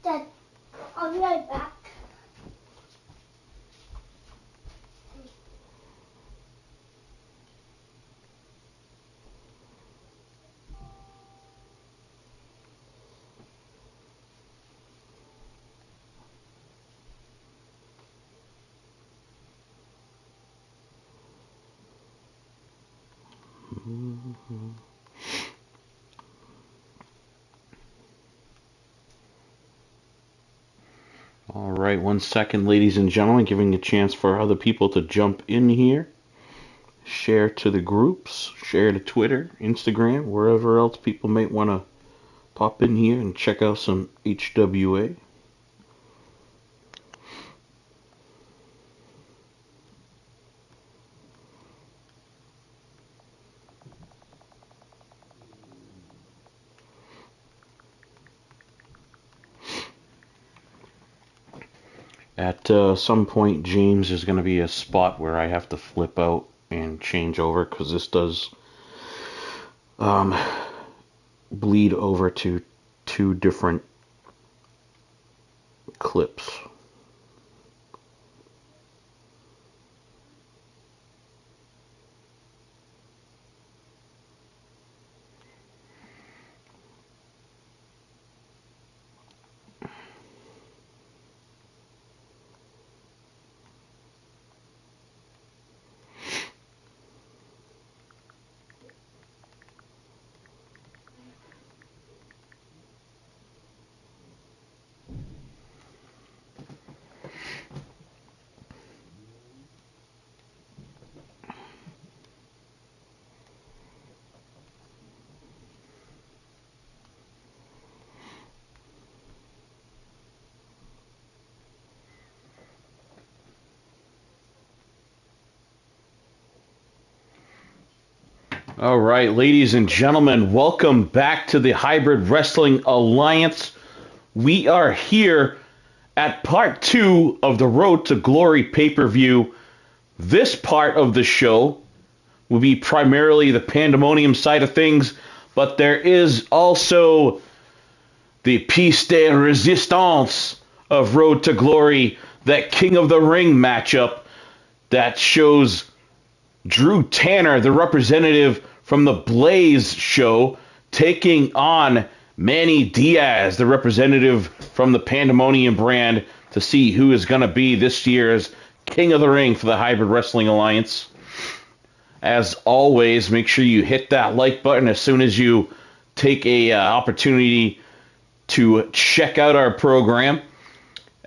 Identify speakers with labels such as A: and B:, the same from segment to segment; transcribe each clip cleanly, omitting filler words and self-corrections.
A: Dad, I'll be right back.
B: All right, 1 second, ladies and gentlemen, giving a chance for other people to jump in here. Share to the groups, share to Twitter, Instagram, wherever else people might want to pop in here and check out some HWA. At some point, James, there's going to be a spot where I have to flip out and change over because this does bleed over to 2 different clips. All right, ladies and gentlemen, welcome back to the Hybrid Wrestling Alliance. We are here at part 2 of the Road to Glory pay-per-view. This part of the show will be primarily the Pandemonium side of things, but there is also the piece de resistance of Road to Glory, that King of the Ring matchup that shows Drew Tanner, the representative from the Blaze show, taking on Manny Diaz, the representative from the Pandemonium brand, to see who is going to be this year's King of the Ring for the Hybrid Wrestling Alliance. As always, make sure you hit that like button as soon as you take a opportunity to check out our program.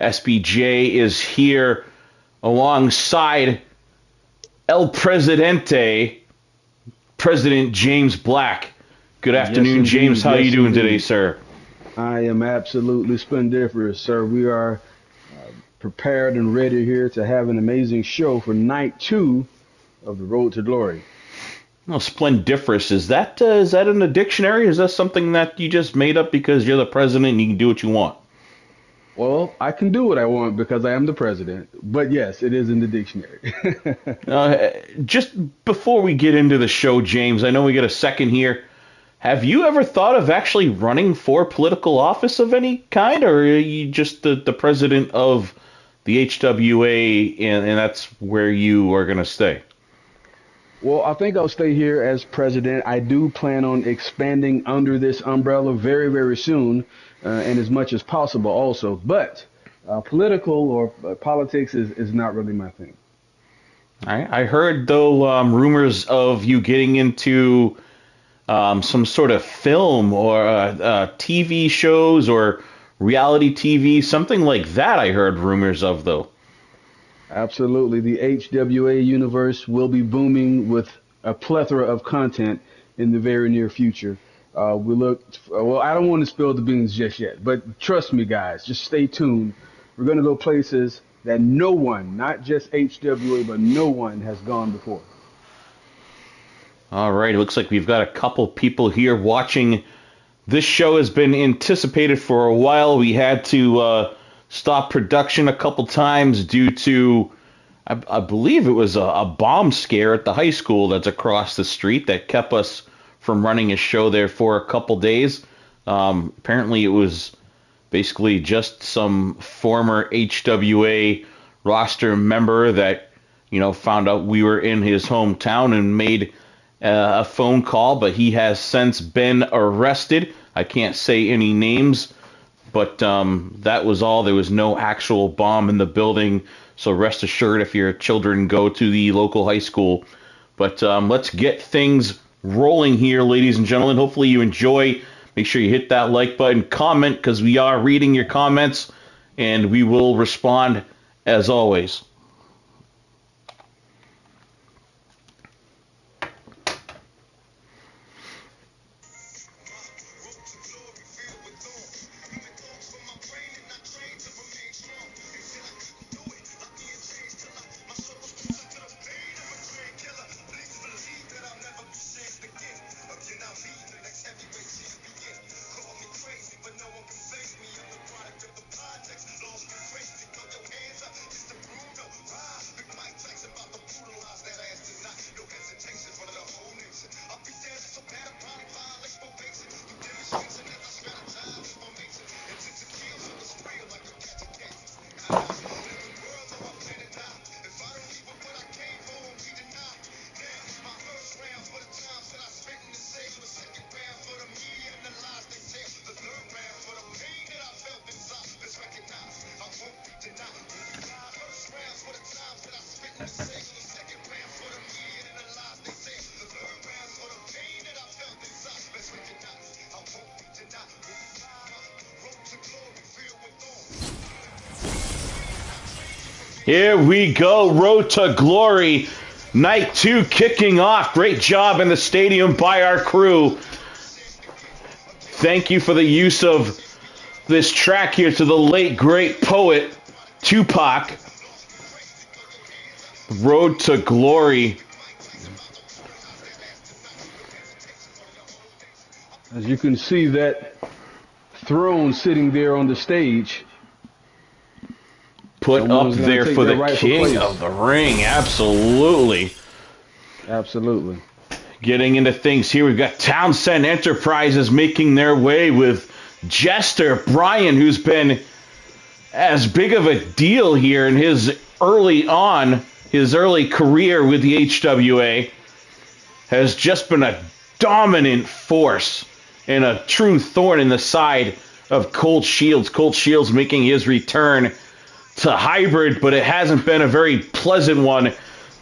B: SBJ is here alongside El Presidente, President James Black. Good afternoon,
C: yes,
B: James. How are you doing
C: indeed.
B: today, sir?
C: I am absolutely splendiferous, sir. We are prepared and ready here to have an amazing show for night 2 of the Road to Glory.
B: Well, splendiferous, is that in the dictionary? Is that something that you just made up because you're the president and you can do what you want?
C: Well, I can do what I want because I am the president. But yes, it is in the dictionary.
B: Just before we get into the show, James, I know we got a second here. Have you ever thought of actually running for political office of any kind, or are you just the president of the HWA and that's where you are going to stay?
C: Well, I think I'll stay here as president. I do plan on expanding under this umbrella very, very soon, and as much as possible also. But political or politics is not really my thing.
B: I heard, though, rumors of you getting into some sort of film or TV shows or reality TV, something like that I heard rumors of, though.
C: Absolutely. The HWA universe will be booming with a plethora of content in the very near future. We look, well, I don't want to spill the beans just yet, but trust me, guys, just stay tuned. We're going to go places that no one, not just HWA, but no one has gone before.
B: All right, it looks like we've got a couple people here watching. This show has been anticipated for a while. We had to stop production a couple times due to, I believe it was a bomb scare at the high school that's across the street that kept us from running a show there for a couple days. Apparently it was basically just some former HWA roster member that, found out we were in his hometown and made a phone call, but he has since been arrested. I can't say any names, but that was all. There was no actual bomb in the building, so rest assured if your children go to the local high school. But let's get things rolling here, ladies and gentlemen. Hopefully you enjoy. Make sure you hit that like button, comment, because we are reading your comments, and we will respond as always. Here we go, Road to Glory, Night 2 kicking off. Great job in the stadium by our crew. Thank you for the use of this track here to the late, great poet, Tupac. Road to Glory.
C: As you can see, that throne sitting there on the stage,
B: put
C: someone's
B: up
C: gonna
B: there
C: take
B: for
C: their
B: the
C: rightful
B: king
C: place.
B: of the ring. Absolutely.
C: Absolutely.
B: Getting into things here, we've got Townsend Enterprises making their way with Jester Bryan, who's been as big of a deal here in his early career with the HWA, has just been a dominant force and a true thorn in the side of Colt Shields. Colt Shields making his return to Hybrid, but it hasn't been a very pleasant one,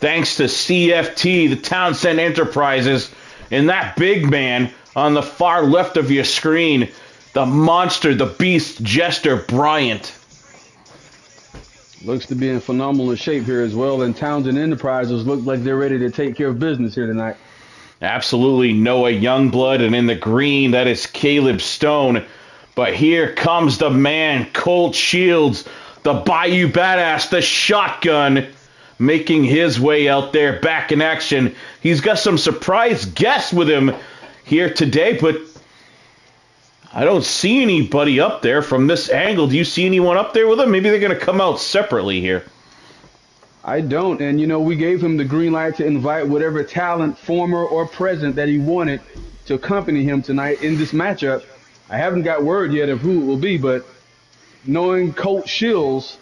B: thanks to CFT, the Townsend Enterprises, and that big man on the far left of your screen, the monster, the beast, Jester Bryant.
C: Looks to be in phenomenal shape here as well, and Townsend Enterprises look like they're ready to take care of business here tonight.
B: Absolutely Noah Youngblood, and in the green, that is Caleb Stone. But here comes the man, Colt Shields, the Bayou Badass, the shotgun, making his way out there back in action. He's got some surprise guests with him here today, but I don't see anybody up there from this angle. Do you see anyone up there with him? Maybe they're going to come out separately here.
C: I don't, and we gave him the green light to invite whatever talent, former or present, that he wanted to accompany him tonight in this matchup. I haven't got word yet of who it will be, but knowing Colt Shields,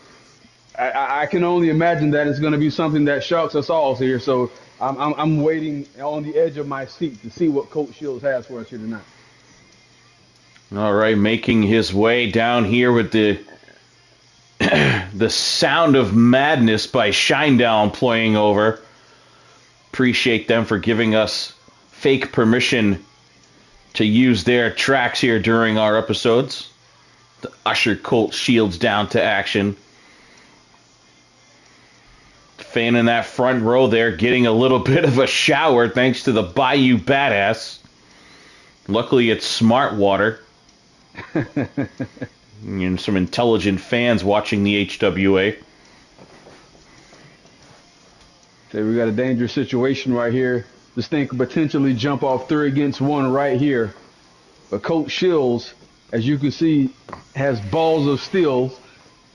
C: I can only imagine that it's going to be something that shocks us all here. So I'm waiting on the edge of my seat to see what Colt Shields has for us here tonight.
B: All right, making his way down here with the the Sound of Madness by Shinedown playing over. Appreciate them for giving us fake permission to use their tracks here during our episodes. To usher Colt Shields down to action. Fan in that front row there getting a little bit of a shower thanks to the Bayou Badass. Luckily, it's smart water. And some intelligent fans watching the HWA.
C: So we got a dangerous situation right here. This thing could potentially jump off 3 against 1 right here. But Coach Shields, as you can see, has balls of steel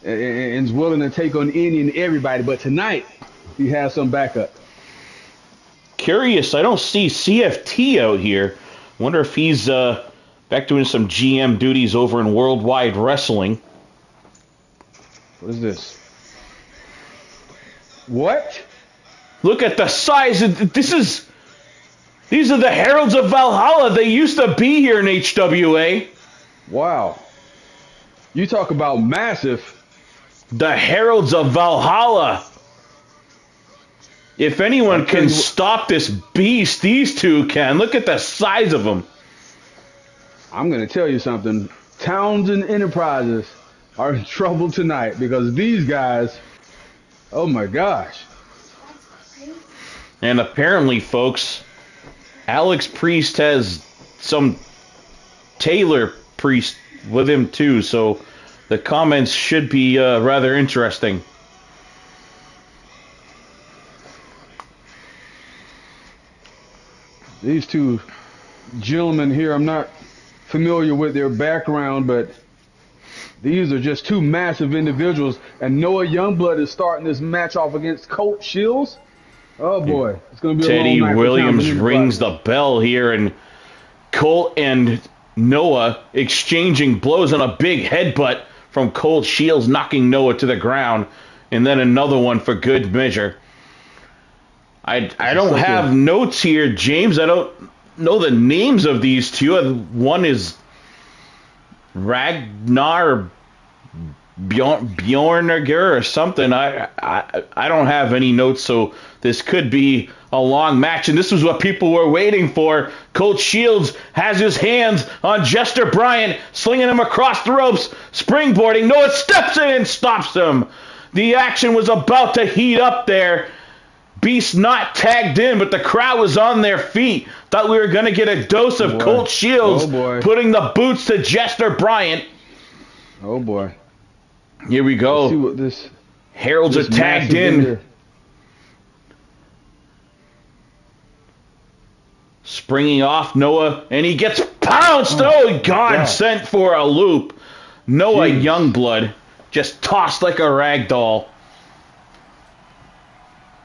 C: and is willing to take on any and everybody. But tonight, he has some backup.
B: Curious, I don't see CFT out here. Wonder if he's back doing some GM duties over in Worldwide Wrestling.
C: What is this? What?
B: Look at the size. These are the Heralds of Valhalla. They used to be here in HWA.
C: Wow. You talk about massive.
B: The Heralds of Valhalla. If anyone can stop this beast, these two can. Look at the size of them.
C: I'm going to tell you something. Townsend Enterprises are in trouble tonight because these guys, oh my gosh.
B: And apparently, folks, Alex Priest has some Taylor Priest with him too, so the comments should be rather interesting.
C: These two gentlemen here, I'm not familiar with their background, but these are just two massive individuals. And Noah Youngblood is starting this match off against Colt Shields. Oh boy, it's going to be
B: Teddy
C: a long night.
B: Williams rings the bell here, and Colt and Noah exchanging blows on a big headbutt from Colt Shields, knocking Noah to the ground, and then another one for good measure. I don't have notes here, James. I don't know the names of these two. One is Ragnar Bjornager or something. I don't have any notes, so this could be a long match, and this was what people were waiting for. Colt Shields has his hands on Jester Bryant, slinging him across the ropes, springboarding. Noah steps in and stops him. The action was about to heat up there. Beast not tagged in, but the crowd was on their feet. Thought we were going to get a dose of Colt Shields putting the boots to Jester Bryant.
C: Oh, boy.
B: Here we go.
C: Let's see what this
B: Heralds are tagged in. Springing off Noah, and he gets pounced. Oh, God, sent for a loop. Noah Youngblood just tossed like a rag doll.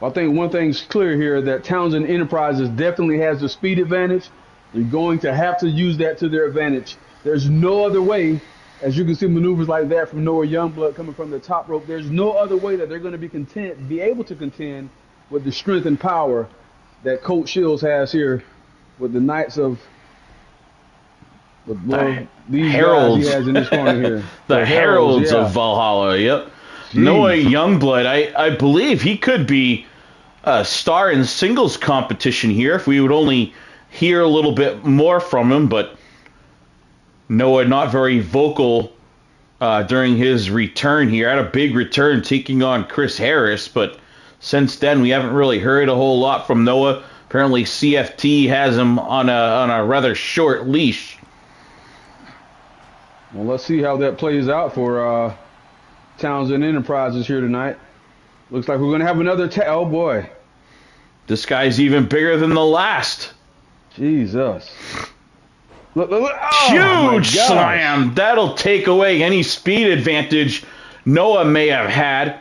C: I think one thing's clear here, that Townsend Enterprises definitely has the speed advantage. You're going to have to use that to their advantage. There's no other way. As you can see maneuvers like that from Noah Youngblood coming from the top rope, there's no other way that they're going to be able to contend with the strength and power that Colt Shields has here with the Knights of these
B: Heralds.
C: guys he has in this corner here.
B: The Heralds of Valhalla, yep. Jeez. Noah Youngblood, I believe he could be a star in singles competition here if we would only hear a little bit more from him, but Noah not very vocal during his return here. Had a big return taking on Chris Harris, but since then we haven't really heard a whole lot from Noah. Apparently CFT has him on a rather short leash.
C: Well, let's see how that plays out for Townsend Enterprises here tonight. Looks like we're going to have another oh boy.
B: This guy's even bigger than the last.
C: Jesus. Look,
B: huge slam. That'll take away any speed advantage Noah may have had.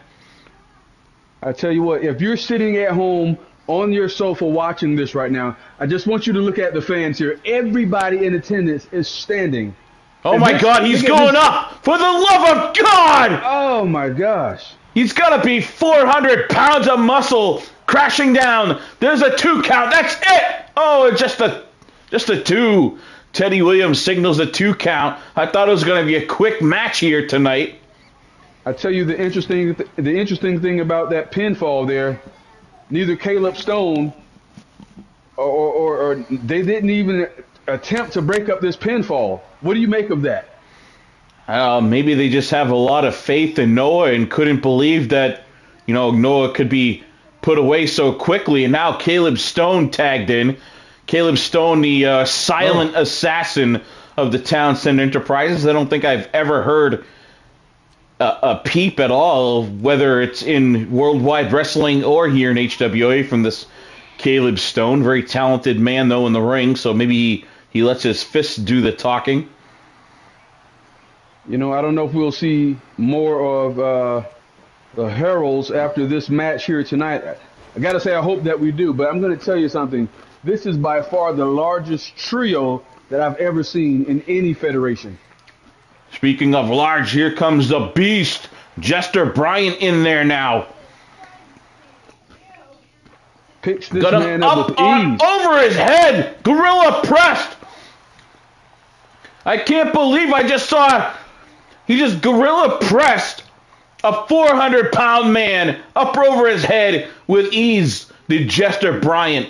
C: I tell you what, if you're sitting at home on your sofa watching this right now, I just want you to look at the fans here. Everybody in attendance is standing.
B: Oh my God, he's going up! For the love of God!
C: Oh my gosh.
B: He's got to be 400 pounds of muscle crashing down. There's a 2 count. That's it! Oh, just a 2. Teddy Williams signals a 2 count. I thought it was going to be a quick match here tonight.
C: I tell you the interesting thing about that pinfall there, neither Caleb Stone or they didn't even attempt to break up this pinfall. What do you make of that?
B: Maybe they just have a lot of faith in Noah and couldn't believe that, Noah could be put away so quickly. And now Caleb Stone tagged in. Caleb Stone, the silent assassin of the Townsend Enterprises. I don't think I've ever heard a peep at all, whether it's in Worldwide Wrestling or here in HWA, from this Caleb Stone. Very talented man, though, in the ring, so maybe he lets his fists do the talking.
C: You know, I don't know if we'll see more of the Heralds after this match here tonight. I got to say, I hope that we do, but I'm going to tell you something. This is by far the largest trio that I've ever seen in any federation.
B: Speaking of large, here comes the Beast, Jester Bryant, in there now.
C: Picks this
B: Got him
C: man
B: up
C: up with
B: on
C: ease.
B: over his head, gorilla pressed. I can't believe I just saw he just gorilla pressed a 400-pound man up over his head with ease. The Jester Bryant.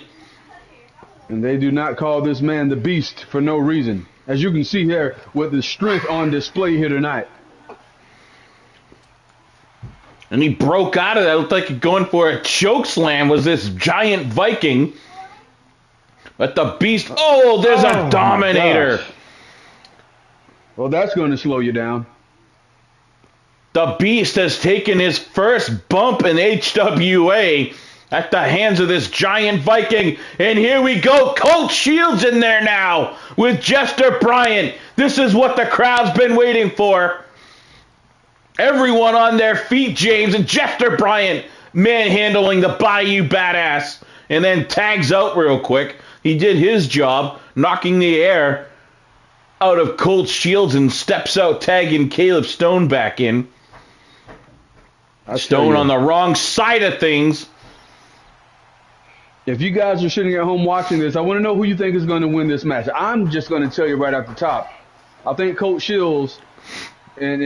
C: And they do not call this man the Beast for no reason. As you can see here with the strength on display here tonight.
B: And he broke out of that. It looked like going for a choke slam was this giant Viking. But the Beast, there's a Dominator.
C: Well, that's going to slow you down.
B: The Beast has taken his first bump in HWA at the hands of this giant Viking. And here we go. Colt Shields in there now with Jester Bryant. This is what the crowd's been waiting for. Everyone on their feet, James, and Jester Bryant manhandling the Bayou Badass. And then tags out real quick. He did his job, knocking the air out of Colt Shields, and steps out, tagging Caleb Stone back in. Stone on the wrong side of things.
C: If you guys are sitting at home watching this, I want to know who you think is going to win this match. I'm just going to tell you right off the top. I think Colt Shields and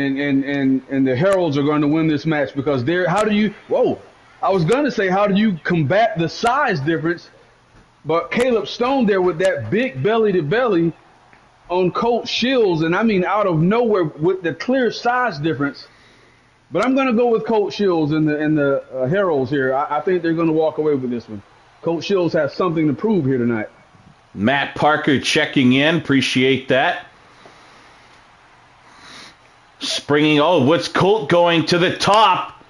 C: the Heralds are going to win this match, because how do you combat the size difference? But Caleb Stone there with that big belly to belly on Colt Shields, and I mean out of nowhere with the clear size difference. But I'm going to go with Colt Shields and the Heralds here. I think they're going to walk away with this one. Colt Shields has something to prove here tonight.
B: Matt Parker checking in. Appreciate that. Springing. What's Colt going to the top?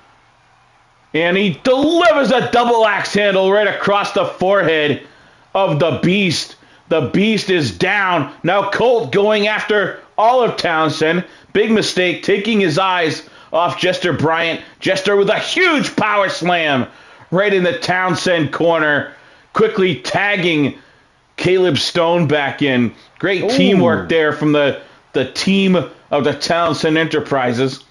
B: And he delivers a double axe handle right across the forehead of the Beast. The Beast is down. Now Colt going after all of Townsend. Big mistake, taking his eyes off Jester Bryant. Jester with a huge power slam right in the Townsend corner, quickly tagging Caleb Stone back in. Great teamwork there from the team of the Townsend Enterprises.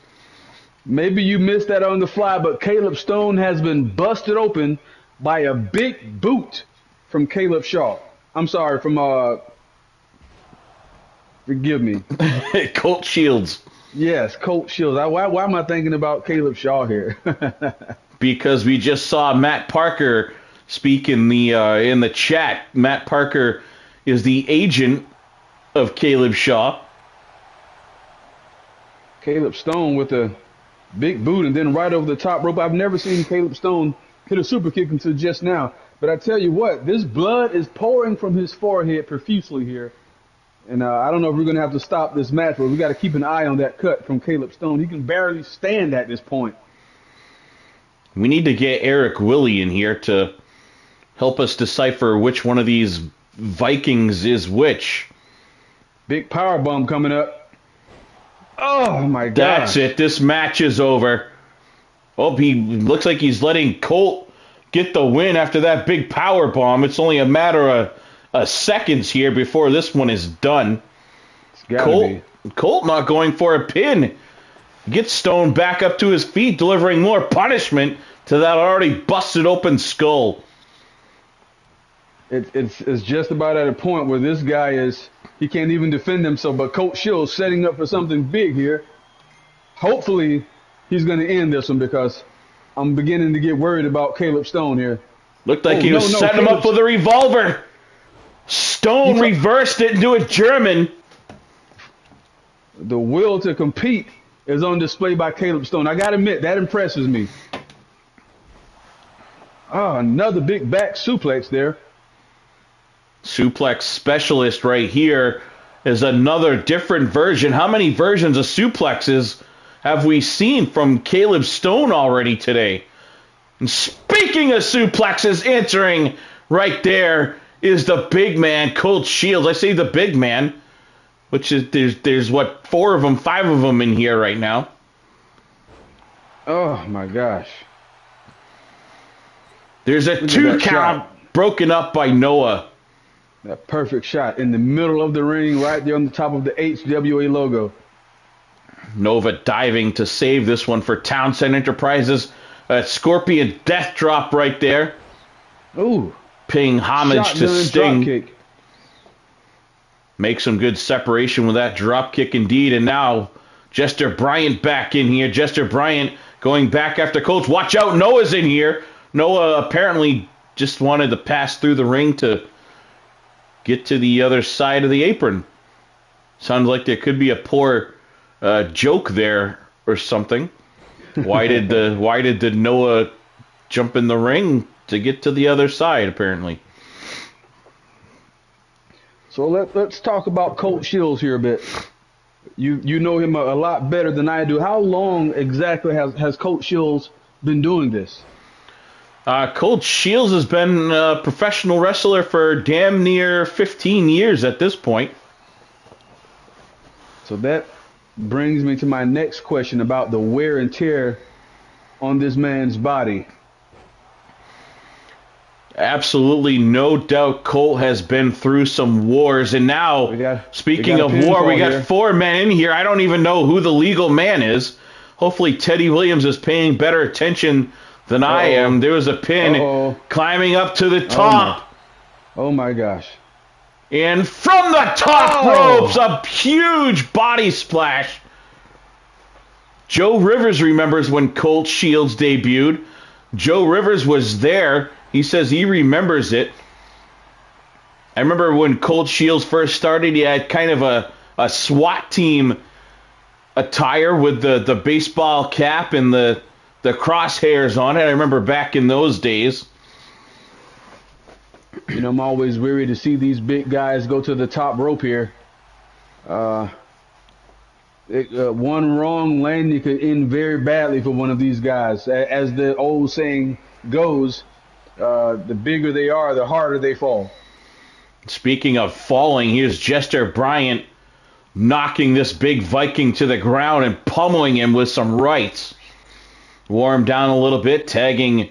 C: Maybe you missed that on the fly, but Caleb Stone has been busted open by a big boot from Caleb Shaw. I'm sorry, forgive me.
B: Colt Shields.
C: Yes, Colt Shields. Why am I thinking about Caleb Shaw here?
B: Because we just saw Matt Parker speak in the chat. Matt Parker is the agent of Caleb Shaw.
C: Caleb Stone with a big boot and then right over the top rope. I've never seen Caleb Stone hit a super kick until just now. But I tell you what, this blood is pouring from his forehead profusely here. And I don't know if we're going to have to stop this match, but we got to keep an eye on that cut from Caleb Stone. He can barely stand at this point.
B: We need to get Eric Willie in here to help us decipher which one of these Vikings is which.
C: Big power bomb coming up. Oh, my God.
B: That's it. This match is over. He looks like he's letting Colt get the win after that big power bomb. It's only a matter of seconds here before this one is done. Colt not going for a pin. Gets Stone back up to his feet, delivering more punishment to that already busted open skull.
C: It's just about at a point where this guy he can't even defend himself, but Colt Shields setting up for something big here. Hopefully he's going to end this one, because I'm beginning to get worried about Caleb Stone here.
B: Looked like he was setting him up with a revolver. Stone reversed it into a German.
C: The will to compete is on display by Caleb Stone. I got to admit, that impresses me. Another big back suplex there.
B: Suplex specialist right here is another different version. How many versions of suplexes have we seen from Caleb Stone already today? And speaking of suplexes, entering right there is the big man, Colt Shields. I say the big man, which is there's what, 4 of them, 5 of them in here right now.
C: Oh my gosh.
B: There's a 2 count broken up by Noah.
C: That perfect shot in the middle of the ring, right there on the top of the HWA logo.
B: Nova diving to save this one for Townsend Enterprises. A Scorpion death drop right there.
C: Ooh.
B: Paying homage to Sting.
C: Kick.
B: Make some good separation with that drop kick indeed. And now Jester Bryant back in here. Jester Bryant going back after Coach. Watch out, Noah's in here. Noah apparently just wanted to pass through the ring to get to the other side of the apron. Sounds like there could be a poor joke there or something. Why did the Noah jump in the ring to get to the other side, apparently?
C: So let's talk about Colt Shields here a bit. You know him a lot better than I do. How long exactly has Colt Shields been doing this?
B: Colt Shields has been a professional wrestler for damn near 15 years at this point.
C: So that brings me to my next question about the wear and tear on this man's body.
B: Absolutely no doubt Colt has been through some wars. And now, speaking of war, we got 4 men in here. I don't even know who the legal man is. Hopefully Teddy Williams is paying better attention than I am. There was a pin climbing up to the top.
C: Oh my gosh.
B: And from the top ropes, a huge body splash. Joe Rivers remembers when Colt Shields debuted. Joe Rivers was there. He says he remembers it. I remember when Colt Shields first started, he had kind of a SWAT team attire with the baseball cap and the crosshairs on it. I remember back in those days.
C: You know, I'm always weary to see these big guys go to the top rope here. One wrong landing could end very badly for one of these guys. As the old saying goes, the bigger they are, the harder they fall.
B: Speaking of falling, here's Jester Bryant knocking this big Viking to the ground and pummeling him with some rights. Wore him down a little bit, tagging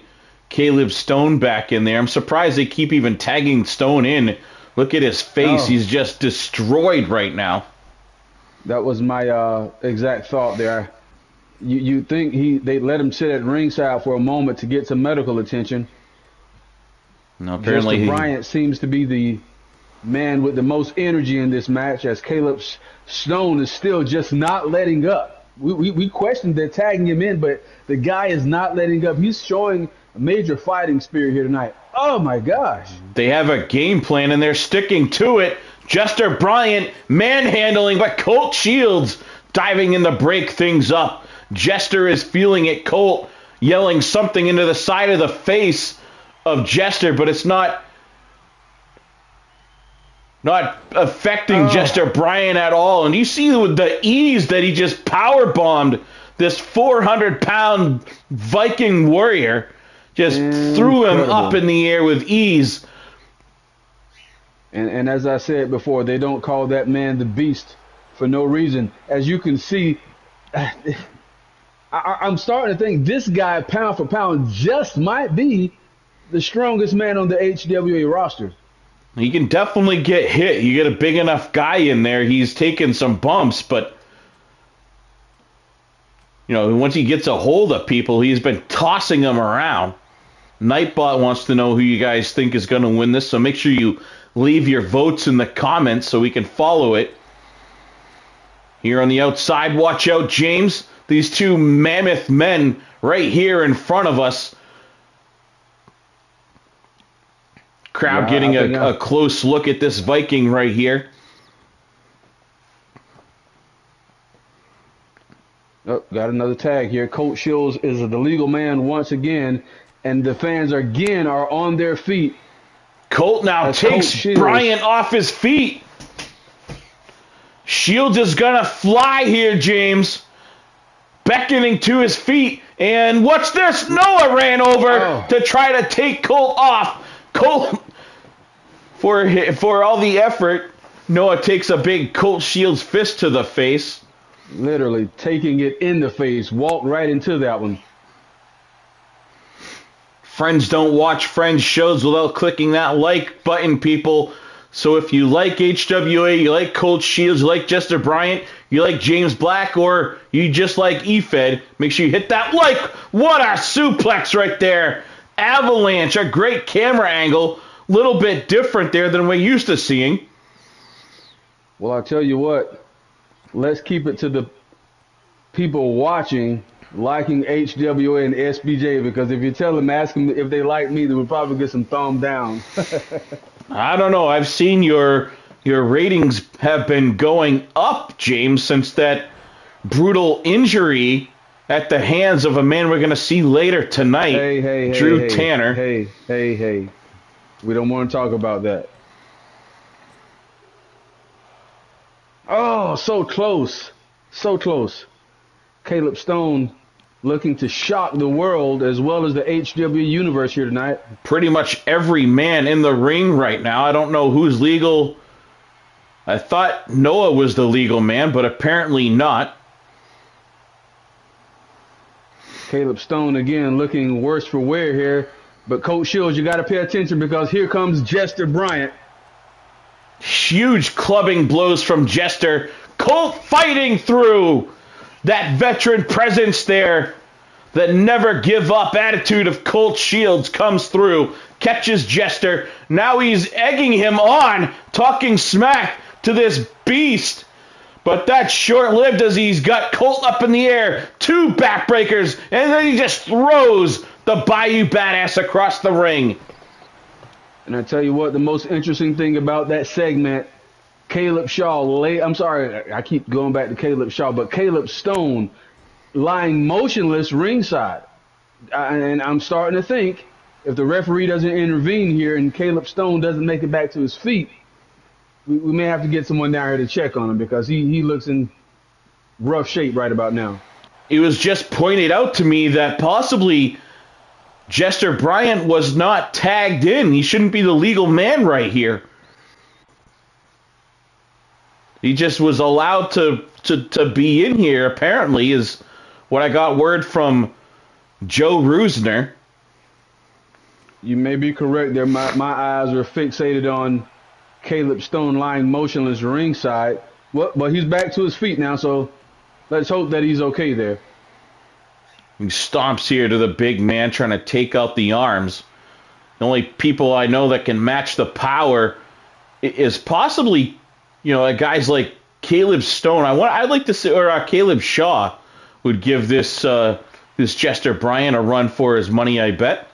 B: Caleb Stone back in there. I'm surprised they keep even tagging Stone in. Look at his face. He's just destroyed right now.
C: That was my exact thought there. You think they let him sit at ringside for a moment to get some medical attention.
B: No, apparently
C: Jester Bryant seems to be the man with the most energy in this match, as Caleb Stone is still just not letting up. We questioned they're tagging him in, but the guy is not letting up. He's showing a major fighting spirit here tonight. Oh my gosh.
B: They have a game plan and they're sticking to it. Jester Bryant manhandling, but Colt Shields diving in to break things up. Jester is feeling it. Colt yelling something into the side of the face of Jester, but it's not affecting Jester Bryant at all. And you see with the ease that he just power bombed this 400-pound Viking warrior, just threw him up in the air with ease.
C: And as I said before, they don't call that man the Beast for no reason. As you can see, I'm starting to think this guy, pound for pound, just might be the strongest man on the HWA roster.
B: He can definitely get hit. You get a big enough guy in there, he's taking some bumps, but you know, once he gets a hold of people, he's been tossing them around. Nightbot wants to know who you guys think is going to win this, so make sure you leave your votes in the comments so we can follow it. Here on the outside, watch out, James. These 2 mammoth men right here in front of us. Crowd getting a close look at this Viking right here.
C: Oh, got another tag here. Colt Shields is the legal man once again, and the fans are on their feet
B: Colt now
C: That's Colt
B: takes
C: Shields.
B: Bryant off his feet. Shields is going to fly here, James. Beckoning to his feet. And what's this? Noah ran over to try to take Colt off. Colt, for all the effort, Noah takes a big Colt Shields fist to the face.
C: Literally taking it in the face. Walked right into that one.
B: Friends don't watch Friends shows without clicking that like button, people. So if you like HWA, you like Colt Shields, you like Jester Bryant, you like James Black, or you just like eFed, make sure you hit that like. What a suplex right there. Avalanche, a great camera angle. Little bit different there than we're used to seeing.
C: Well, I'll tell you what. Let's keep it to the people watching, liking HWA and SBJ, because if you tell them, ask them if they like me, they would probably get some thumb down.
B: I don't know. I've seen your ratings have been going up, James, since that brutal injury at the hands of a man we're going to see later tonight, Drew Tanner.
C: Hey. We don't want to talk about that. Oh, so close. So close. Caleb Stone looking to shock the world as well as the HW universe here tonight.
B: Pretty much every man in the ring right now. I don't know who's legal. I thought Noah was the legal man, but apparently not.
C: Caleb Stone again looking worse for wear here. But Coach Shields, you got to pay attention because here comes Jester Bryant.
B: Huge clubbing blows from Jester. Colt fighting through. That veteran presence there. That never give up attitude of Colt Shields comes through. Catches Jester. Now he's egging him on. Talking smack to this beast. But that's short-lived as he's got Colt up in the air. 2 backbreakers. And then he just throws the Bayou Badass across the ring.
C: And I tell you what, the most interesting thing about that segment, Caleb Shaw, I'm sorry, I keep going back to Caleb Shaw, but Caleb Stone lying motionless ringside. And I'm starting to think if the referee doesn't intervene here and Caleb Stone doesn't make it back to his feet, we may have to get someone down here to check on him because he looks in rough shape right about now.
B: It was just pointed out to me that possibly Jester Bryant was not tagged in. He shouldn't be the legal man right here. He just was allowed to be in here, apparently, is what I got word from Joe Rusner.
C: You may be correct there. My eyes are fixated on Caleb Stone lying motionless ringside. Well, but he's back to his feet now, so let's hope that he's okay there.
B: He stomps here to the big man trying to take out the arms. The only people I know that can match the power is possibly, guys like Caleb Stone. I'd like to see, or Caleb Shaw would give this Jester Bryant a run for his money, I bet.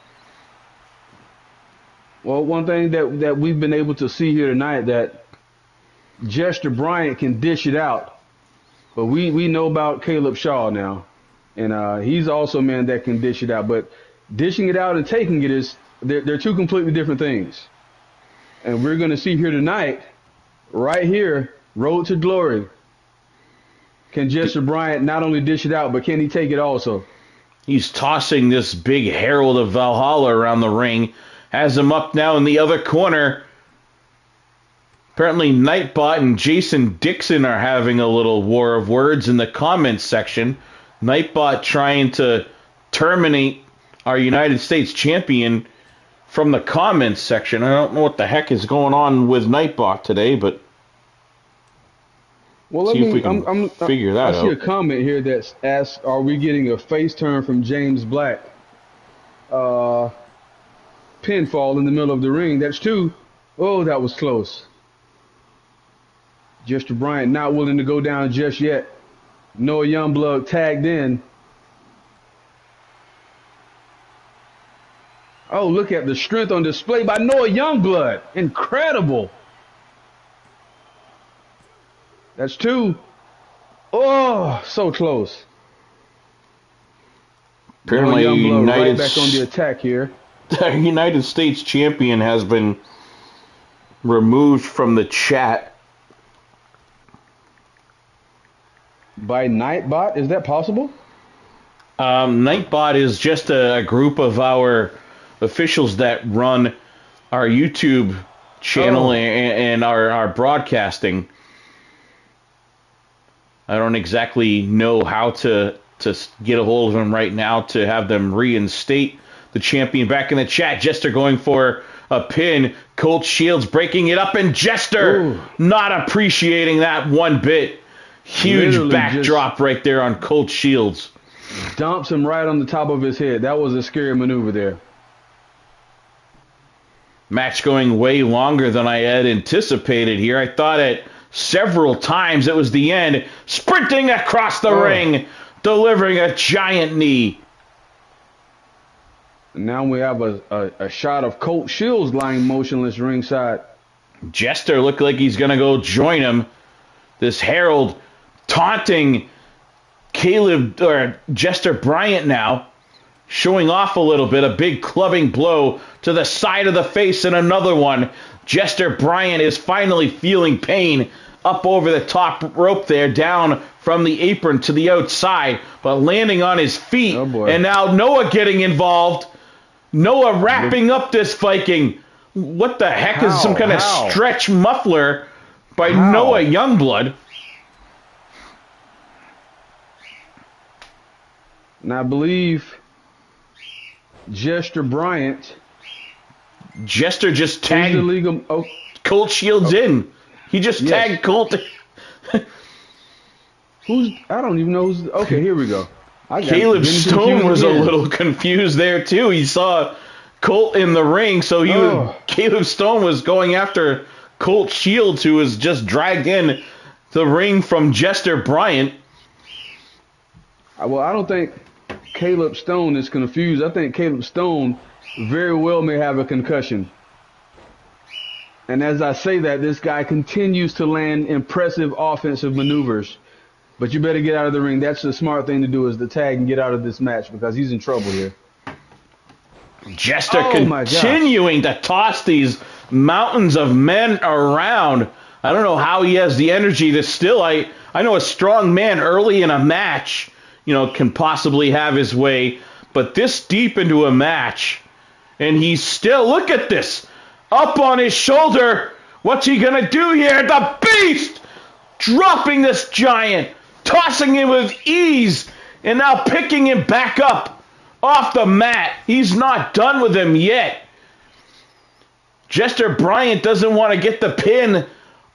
C: Well, one thing that we've been able to see here tonight, that Jester Bryant can dish it out, but we know about Caleb Shaw now. And he's also a man that can dish it out. But dishing it out and taking it they're 2 completely different things. And we're going to see here tonight, right here, Road to Glory. Can Jester Bryant not only dish it out, but can he take it also?
B: He's tossing this big Herald of Valhalla around the ring. Has him up now in the other corner. Apparently Nightbot and Jason Dixon are having a little war of words in the comments section. Nightbot trying to terminate our United States champion from the comments section. I don't know what the heck is going on with Nightbot today, but see if we can figure that out.
C: I see a comment here that asks, are we getting a face turn from James Black? Pinfall in the middle of the ring. That's 2. Oh, that was close. Jester Bryant not willing to go down just yet. Noah Youngblood tagged in. Oh, look at the strength on display by Noah Youngblood. Incredible. That's 2. Oh, so close.
B: Apparently,
C: Noah Youngblood right back on the attack here.
B: The United States champion has been removed from the chat.
C: By Nightbot, is that possible?
B: Nightbot is just a group of our officials that run our YouTube channel and our broadcasting. I don't exactly know how to get a hold of them right now to have them reinstate the champion back in the chat. Jester going for a pin. Colt Shields breaking it up, and Jester not appreciating that one bit. Huge
C: Literally
B: backdrop right there on Colt Shields.
C: Dumps him right on the top of his head. That was a scary maneuver there.
B: Match going way longer than I had anticipated here. I thought it several times it was the end. Sprinting across the ring, delivering a giant knee.
C: Now we have a shot of Colt Shields lying motionless ringside.
B: Jester looked like he's going to go join him. This Herald taunting Jester Bryant now, showing off a little bit. A big clubbing blow to the side of the face and another one. Jester Bryant is finally feeling pain up over the top rope there, down from the apron to the outside, but landing on his feet.
C: Oh boy.
B: And now Noah getting involved. Noah wrapping up this Viking. What the heck is some kind of stretch muffler by Noah Youngblood?
C: And I believe Jester Bryant.
B: Jester just tagged
C: illegal.
B: Colt Shields in. He just tagged Colt.
C: I don't even know who's. Okay, here we go.
B: Caleb Stone was a little confused there too. He saw Colt in the ring, so Caleb Stone was going after Colt Shields, who was just dragged in the ring from Jester Bryant.
C: Well, I don't think Caleb Stone is confused. I think Caleb Stone very well may have a concussion. And as I say that, this guy continues to land impressive offensive maneuvers. But you better get out of the ring. That's the smart thing to do, is to tag and get out of this match, because he's in trouble here.
B: Jester continuing to toss these mountains of men around. I don't know how he has the energy to still. I know a strong man early in a match, can possibly have his way. But this deep into a match, and he's still, look at this, up on his shoulder. What's he going to do here? The Beast dropping this giant, tossing him with ease, and now picking him back up off the mat. He's not done with him yet. Jester Bryant doesn't want to get the pin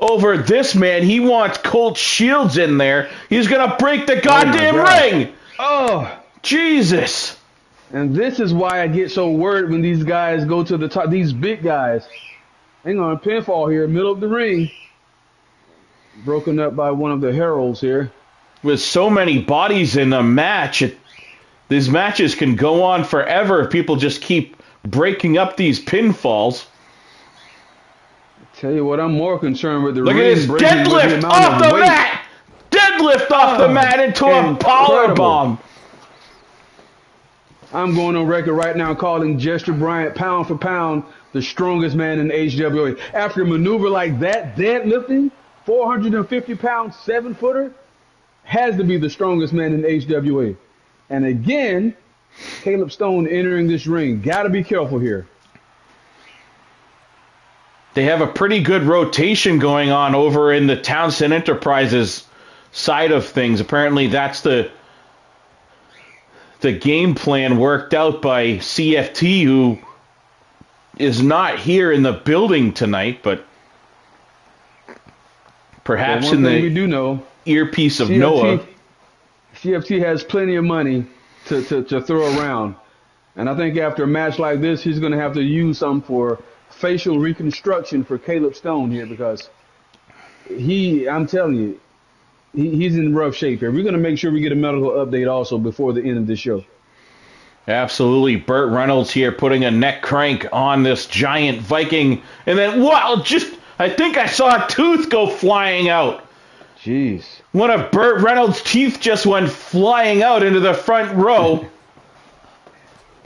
B: over this man. He wants Colt Shields in there. He's going to break the goddamn ring.
C: Oh,
B: Jesus.
C: And this is why I get so worried when these guys go to the top. These big guys. Hang on, pinfall here, middle of the ring. Broken up by one of the heralds here.
B: With so many bodies in a match, these matches can go on forever if people just keep breaking up these pinfalls.
C: Tell you what, I'm more concerned with the
B: Look
C: ring.
B: at his deadlift off the mat! Deadlift off the mat into a power bomb.
C: I'm going on record right now calling Jester Bryant, pound for pound, the strongest man in HWA. After a maneuver like that, deadlifting, 450-pound 7-footer, has to be the strongest man in HWA. And again, Caleb Stone entering this ring. Got to be careful here.
B: They have a pretty good rotation going on over in the Townsend Enterprises side of things. Apparently that's the game plan worked out by CFT, who is not here in the building tonight, but perhaps in the
C: we do know,
B: earpiece of Noah.
C: CFT has plenty of money to throw around. And I think after a match like this, he's going to have to use some for facial reconstruction for Caleb Stone here, because I'm telling you, he's in rough shape here. We're going to make sure we get a medical update also before the end of this show.
B: Absolutely. Burt Reynolds here putting a neck crank on this giant Viking. And then, I think I saw a tooth go flying out.
C: Jeez.
B: One of Burt Reynolds' teeth just went flying out into the front row.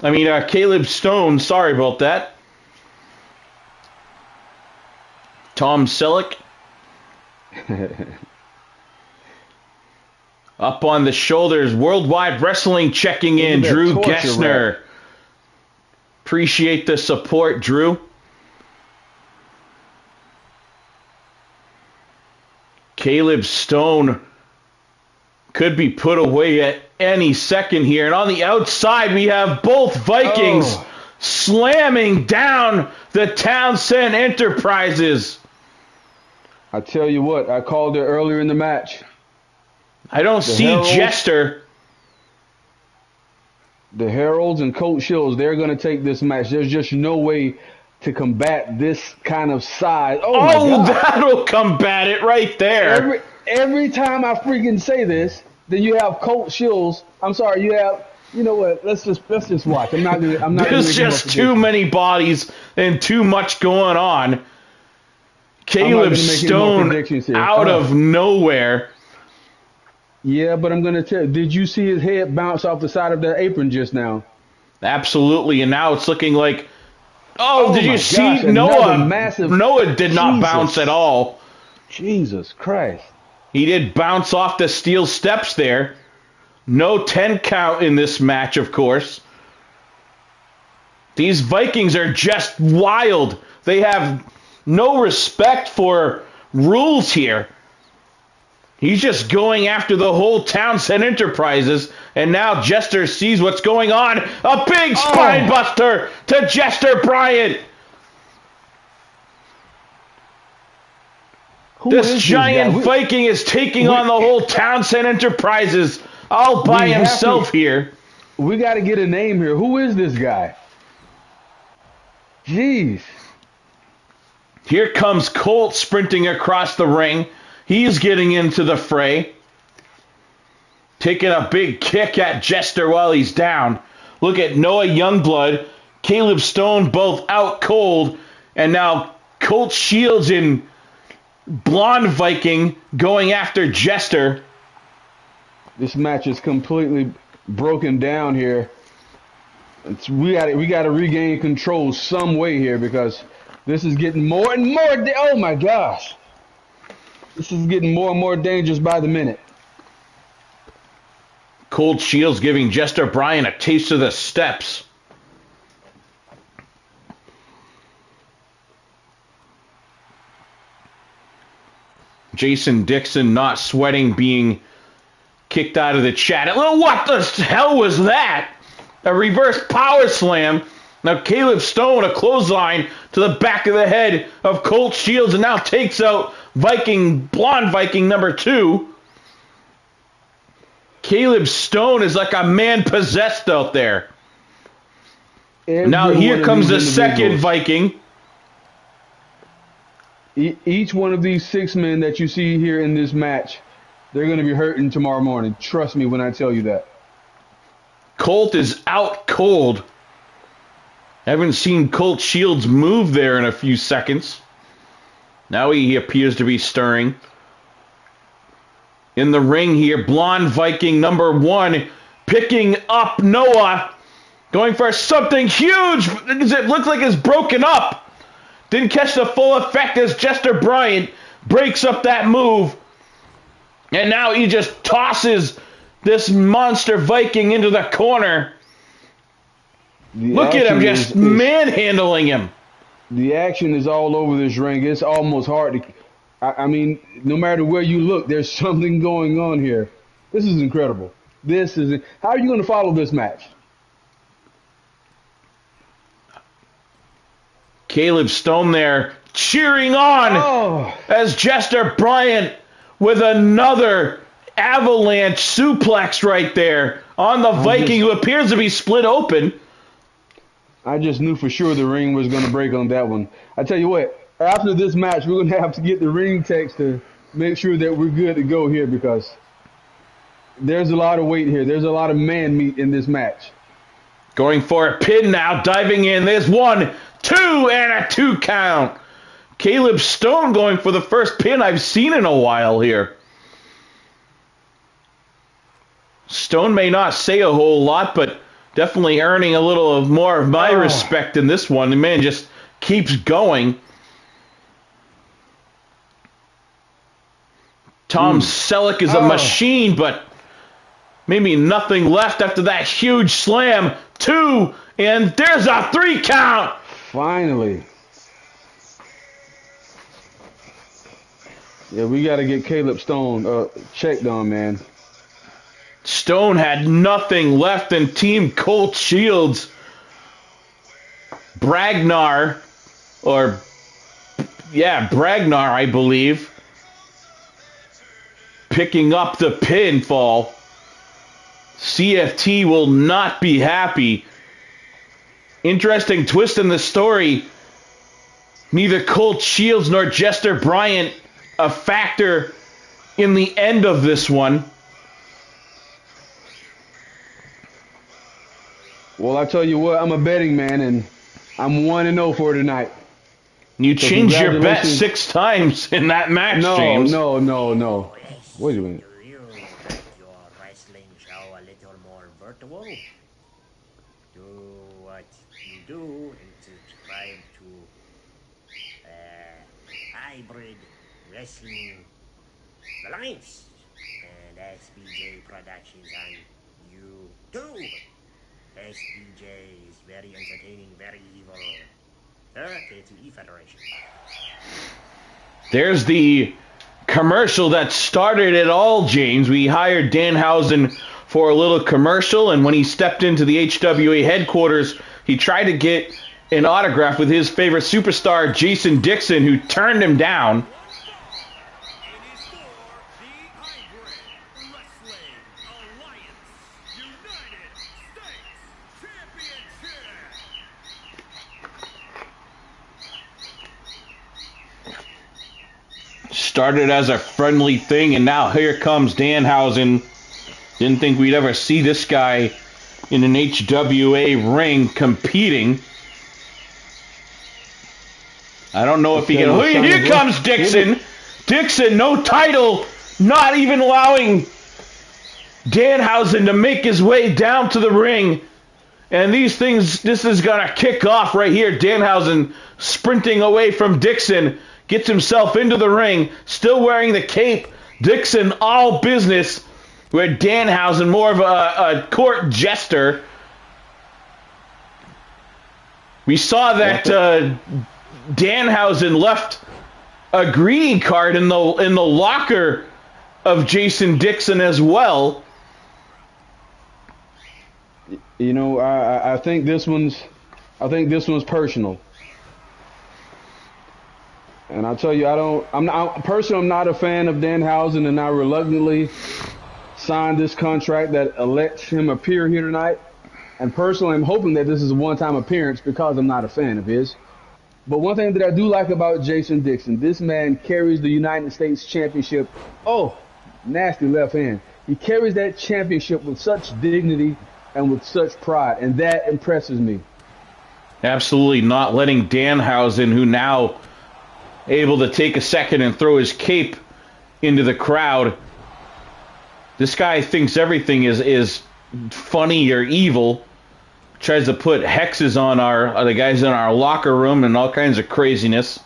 B: Caleb Stone, sorry about that. Tom Selleck. Up on the shoulders, Worldwide Wrestling checking in, Drew Gessner. Appreciate the support, Drew. Caleb Stone could be put away at any second here. And on the outside, we have both Vikings slamming down the Townsend Enterprises.
C: I tell you what, I called it earlier in the match.
B: I don't see Jester.
C: The Heralds and Coach Shields, they're going to take this match. There's just no way to combat this kind of size.
B: Oh, that'll combat it right there.
C: Every time I freaking say this, then you have Coach Shields. I'm sorry, you have. You know what? Let's just watch. I'm not.
B: There's just too many bodies and too much going on. Caleb Stone out of nowhere.
C: Yeah, but I'm going to tell you, did you see his head bounce off the side of the apron just now?
B: Absolutely, and now it's looking like, did you see Noah? Noah did not bounce at all.
C: Jesus Christ.
B: He did bounce off the steel steps there. No 10 count in this match, of course. These Vikings are just wild. They have no respect for rules here. He's just going after the whole Townsend Enterprises, and now Jester sees what's going on. A big spine buster to Jester Bryant. This giant Viking is taking on the whole Townsend Enterprises all by himself here.
C: We got to get a name here. Who is this guy? Jeez.
B: Here comes Colt sprinting across the ring. He's getting into the fray. Taking a big kick at Jester while he's down. Look at Noah Youngblood, Caleb Stone both out cold. And now Colt Shields and Blonde Viking going after Jester.
C: This match is completely broken down here. We got to regain control some way here because this is getting more and more. Oh my gosh. This is getting more and more dangerous by the minute.
B: Cold Shields giving Jester Bryant a taste of the steps. Jason Dixon not sweating, being kicked out of the chat. What the hell was that? A reverse power slam. Now Caleb Stone, a clothesline to the back of the head of Colt Shields, and now takes out Blonde Viking number 2. Caleb Stone is like a man possessed out there. Now here comes the second Viking.
C: Each one of these 6 men that you see here in this match, they're going to be hurting tomorrow morning. Trust me when I tell you that.
B: Colt is out cold. Haven't seen Colt Shields move there in a few seconds. Now he appears to be stirring. In the ring here, Blonde Viking number 1 picking up Noah. Going for something huge. It looks like it's broken up. Didn't catch the full effect as Jester Bryant breaks up that move. And now he just tosses this monster Viking into the corner. Look at him just manhandling him.
C: The action is all over this ring. It's almost hard to... I mean, no matter where you look, there's something going on here. This is incredible. How are you going to follow this match?
B: Caleb Stone there cheering on as Jester Bryant with another avalanche suplex right there on the Viking, who appears to be split open.
C: I just knew for sure the ring was going to break on that one. I tell you what, after this match, we're going to have to get the ring techs to make sure that we're good to go here because there's a lot of weight here. There's a lot of man meat in this match.
B: Going for a pin now, diving in. There's 1, 2, and a 2 count. Caleb Stone going for the first pin I've seen in a while here. Stone may not say a whole lot, but definitely earning a little more of my respect in this one. The man just keeps going. Tom Selleck is a machine, but maybe nothing left after that huge slam. 2, and there's a 3 count.
C: Finally. Yeah, we got to get Caleb Stone checked on, man.
B: Stone had nothing left, and Team Colt Shields, Bragnar, I believe, picking up the pinfall. CFT will not be happy. Interesting twist in the story. Neither Colt Shields nor Jester Bryant a factor in the end of this one.
C: Well, I tell you what, I'm a betting man, and I'm 1-0 for tonight.
B: You changed your bet 6 times in that match, James.
C: No. Wait a minute.
D: Do you make your wrestling show a little more virtual? Do what you do and subscribe to Hybrid Wrestling Alliance and SBJ Productions on YouTube. SBJ is very entertaining, very evil. Okay, to eFederation.
B: There's the commercial that started it all, James. We hired Danhausen for a little commercial, and when he stepped into the HWA headquarters, he tried to get an autograph with his favorite superstar, Jason Dixon, who turned him down. Started as a friendly thing, and now here comes Danhausen. Didn't think we'd ever see this guy in an HWA ring competing. I don't know if he can. Oh, here comes Dixon. Dixon, no title, not even allowing Danhausen to make his way down to the ring. And this is going to kick off right here. Danhausen sprinting away from Dixon. Gets himself into the ring, still wearing the cape. Dixon, all business, where Danhausen, more of a court jester. We saw that Danhausen left a greeting card in the locker of Jason Dixon as well.
C: You know, I think this one's personal. And I'll tell you, I'm not a fan of Danhausen, and I reluctantly signed this contract that lets him appear here tonight. And personally, I'm hoping that this is a one-time appearance because I'm not a fan of his. But one thing that I do like about Jason Dixon, this man carries the United States Championship. Oh, nasty left hand. He carries that championship with such dignity and with such pride, and that impresses me.
B: Absolutely not letting Danhausen, who now able to take a second and throw his cape into the crowd. This guy thinks everything is funny or evil. Tries to put hexes on the guys in our locker room and all kinds of craziness.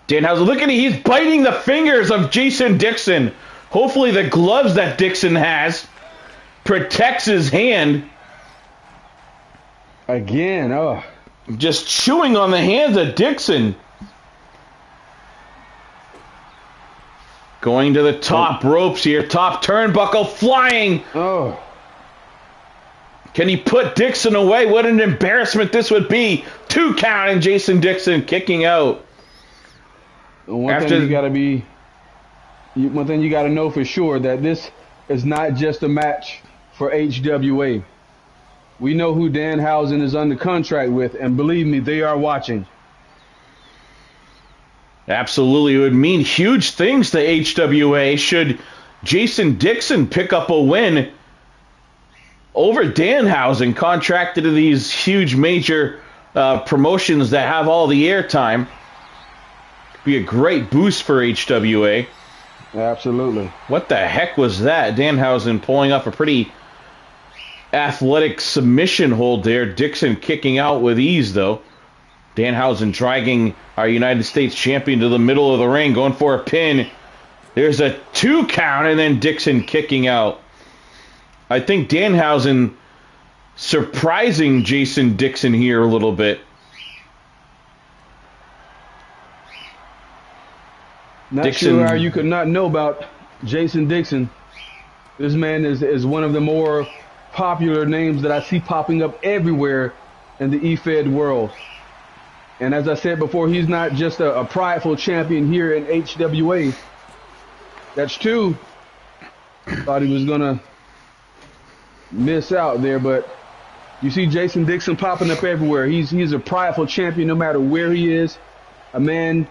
B: Danhausen, look at he's biting the fingers of Jason Dixon. Hopefully the gloves that Dixon has protects his hand.
C: Again,
B: just chewing on the hands of Dixon. Going to the top ropes here. Top turnbuckle flying.
C: Oh.
B: Can he put Dixon away? What an embarrassment this would be. 2 count and Jason Dixon kicking out.
C: One thing you got to know for sure, that this is not just a match for HWA. We know who Danhausen is under contract with, and believe me, they are watching.
B: Absolutely. It would mean huge things to HWA should Jason Dixon pick up a win over Danhausen, contracted to these huge major promotions that have all the airtime. Be a great boost for HWA.
C: Absolutely.
B: What the heck was that? Danhausen pulling off a pretty athletic submission hold there. Dixon kicking out with ease, though. Danhausen dragging our United States champion to the middle of the ring, going for a pin. There's a 2 count, and then Dixon kicking out. I think Danhausen surprising Jason Dixon here a little bit.
C: Not
B: Dixon,
C: sure how you could not know about Jason Dixon. This man is one of the more popular names that I see popping up everywhere in the eFed world. And as I said before, he's not just a prideful champion here in HWA. That's true. Thought he was going to miss out there, but you see Jason Dixon popping up everywhere. He's a prideful champion no matter where he is. A man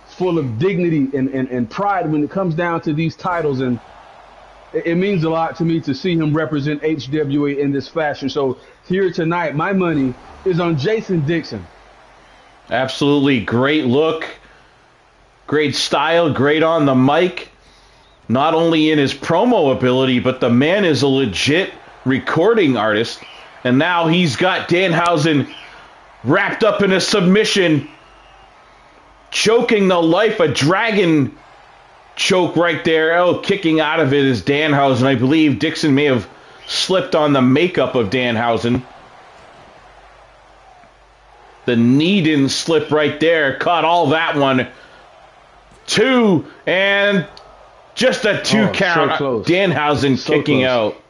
C: full of dignity and pride when it comes down to these titles, and it means a lot to me to see him represent HWA in this fashion. So here tonight, my money is on Jason Dixon.
B: Absolutely great look, great style, great on the mic. Not only in his promo ability, but the man is a legit recording artist. And now he's got Danhausen wrapped up in a submission, choking the life, a dragon choke right there. Oh, kicking out of it is Danhausen. I believe Dixon may have slipped on the makeup of Danhausen. The knee didn't slip right there. Caught all that one. 2, and just a 2 count.
C: So
B: Danhausen
C: so
B: kicking
C: close.
B: out.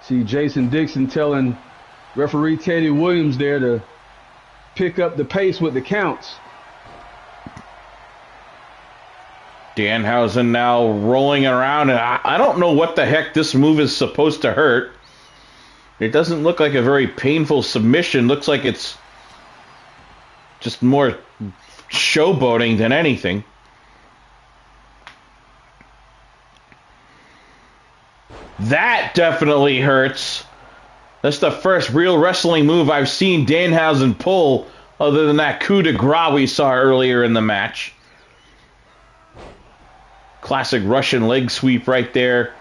C: See Jason Dixon telling referee Teddy Williams there to pick up the pace with the counts.
B: Danhausen now rolling around, and I don't know what the heck this move is supposed to hurt. It doesn't look like a very painful submission. Looks like it's just more showboating than anything. That definitely hurts. That's the first real wrestling move I've seen Danhausen pull, other than that coup de grace we saw earlier in the match. Classic Russian leg sweep right there.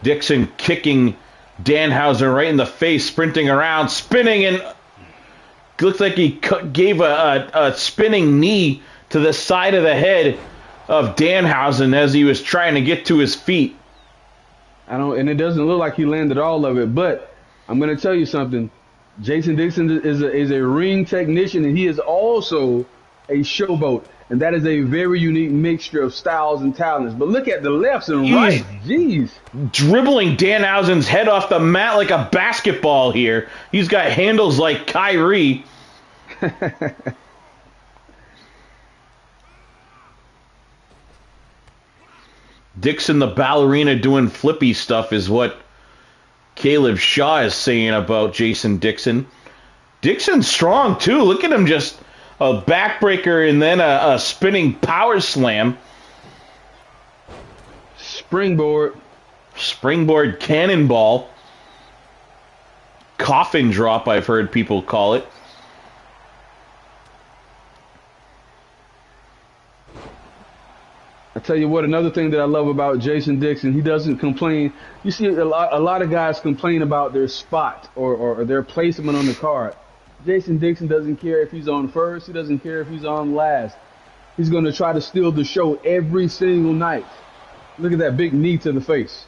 B: Dixon kicking Danhausen right in the face, sprinting around, spinning, and looks like he gave a spinning knee to the side of the head of Danhausen as he was trying to get to his feet.
C: And it doesn't look like he landed all of it, but I'm going to tell you something. Jason Dixon is a ring technician, and he is also a showboat. And that is a very unique mixture of styles and talents. But look at the lefts and rights. Jeez.
B: Dribbling Danhausen's head off the mat like a basketball here. He's got handles like Kyrie. Dixon the ballerina doing flippy stuff is what Caleb Shaw is saying about Jason Dixon. Dixon's strong too. Look at him, just a backbreaker and then a spinning power slam.
C: Springboard
B: cannonball. Coffin drop, I've heard people call it.
C: I tell you what, another thing that I love about Jason Dixon, he doesn't complain. You see a lot of guys complain about their spot or their placement on the card. Jason Dixon doesn't care if he's on first. He doesn't care if he's on last. He's going to try to steal the show every single night. Look at that big knee to the face.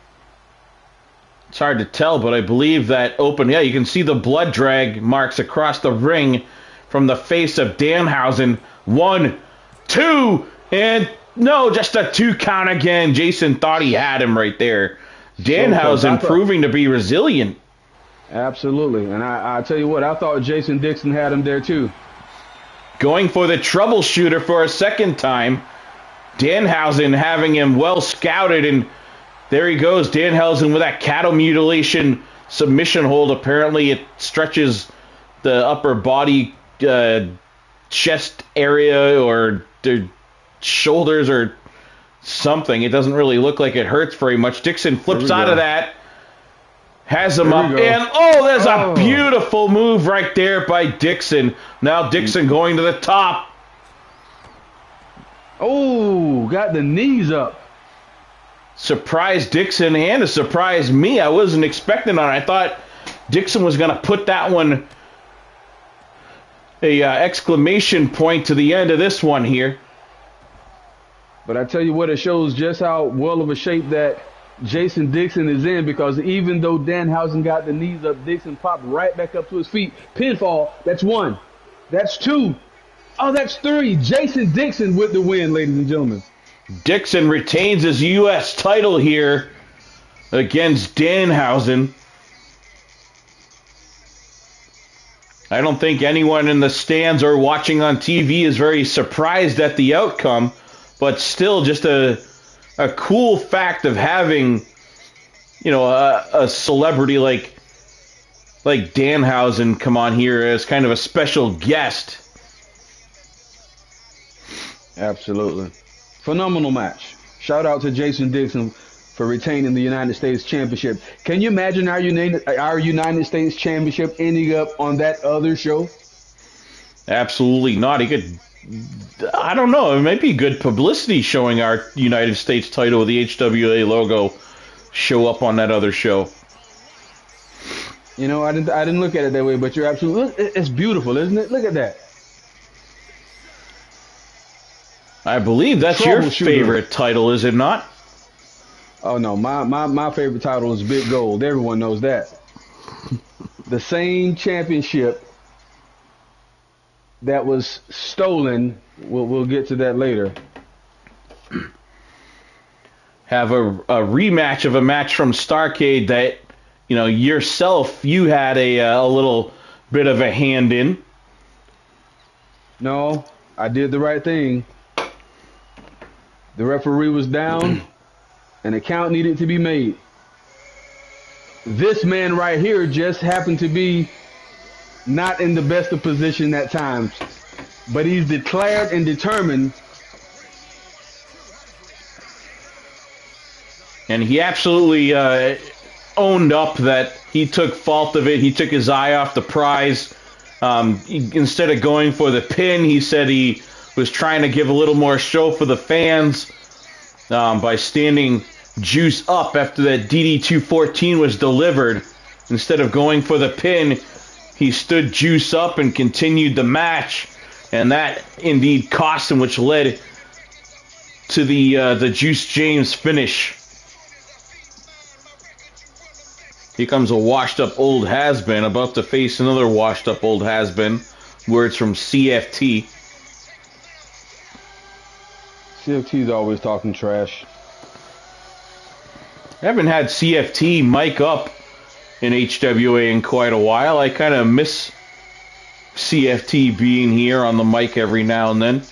B: It's hard to tell, but I believe that you can see the blood drag marks across the ring from the face of Danhausen. 1, 2, and no, just a 2 count again. Jason thought he had him right there. Danhausen proving to be resilient.
C: Absolutely. And I tell you what, I thought Jason Dixon had him there too.
B: Going for the troubleshooter for a second time. Danhausen having him well scouted, and there he goes. Danhausen with that cattle mutilation submission hold. Apparently it stretches the upper body chest area or the shoulders or something. It doesn't really look like it hurts very much. Dixon flips out of that. Has him up, and there's a beautiful move right there by Dixon. Now Dixon going to the top.
C: Oh, got the knees up.
B: Surprised Dixon and a surprise me. I wasn't expecting on it. I thought Dixon was going to put that one a exclamation point to the end of this one here.
C: But I tell you what, it shows just how well of a shape that Jason Dixon is in, because even though Danhausen got the knees up, Dixon popped right back up to his feet. Pinfall, that's one. That's two. Oh, that's three. Jason Dixon with the win, ladies and gentlemen.
B: Dixon retains his U.S. title here against Danhausen. I don't think anyone in the stands or watching on TV is very surprised at the outcome, but still just a cool fact of having, a celebrity like Danhausen come on here as kind of a special guest.
C: Absolutely. Phenomenal match. Shout out to Jason Dixon for retaining the United States Championship. Can you imagine our United States Championship ending up on that other show?
B: Absolutely not. He could, I don't know, it might be good publicity showing our United States title with the HWA logo show up on that other show.
C: I didn't look at it that way, but you're absolutely, it's beautiful, isn't it? Look at that.
B: I believe that's your favorite title, is it not?
C: Oh no, my favorite title is Big Gold. Everyone knows that. The same championship that was stolen. We'll get to that later.
B: Have a rematch of a match from Starrcade that you had a little bit of a hand in.
C: No, I did the right thing. The referee was down, and a count needed to be made. This man right here just happened to be not in the best of position at times, but he's declared and determined.
B: And he absolutely owned up that he took fault of it. He took his eye off the prize. Instead of going for the pin, he said he was trying to give a little more show for the fans by standing Juice up after that DD214 was delivered. Instead of going for the pin, he stood Juice up and continued the match, and that indeed cost him, which led to the Juice James finish. Here comes a washed-up old has-been, about to face another washed-up old has-been. Words from CFT.
C: CFT's always talking trash.
B: I haven't had CFT mic up in HWA in quite a while. I kind of miss CFT being here on the mic every now and then.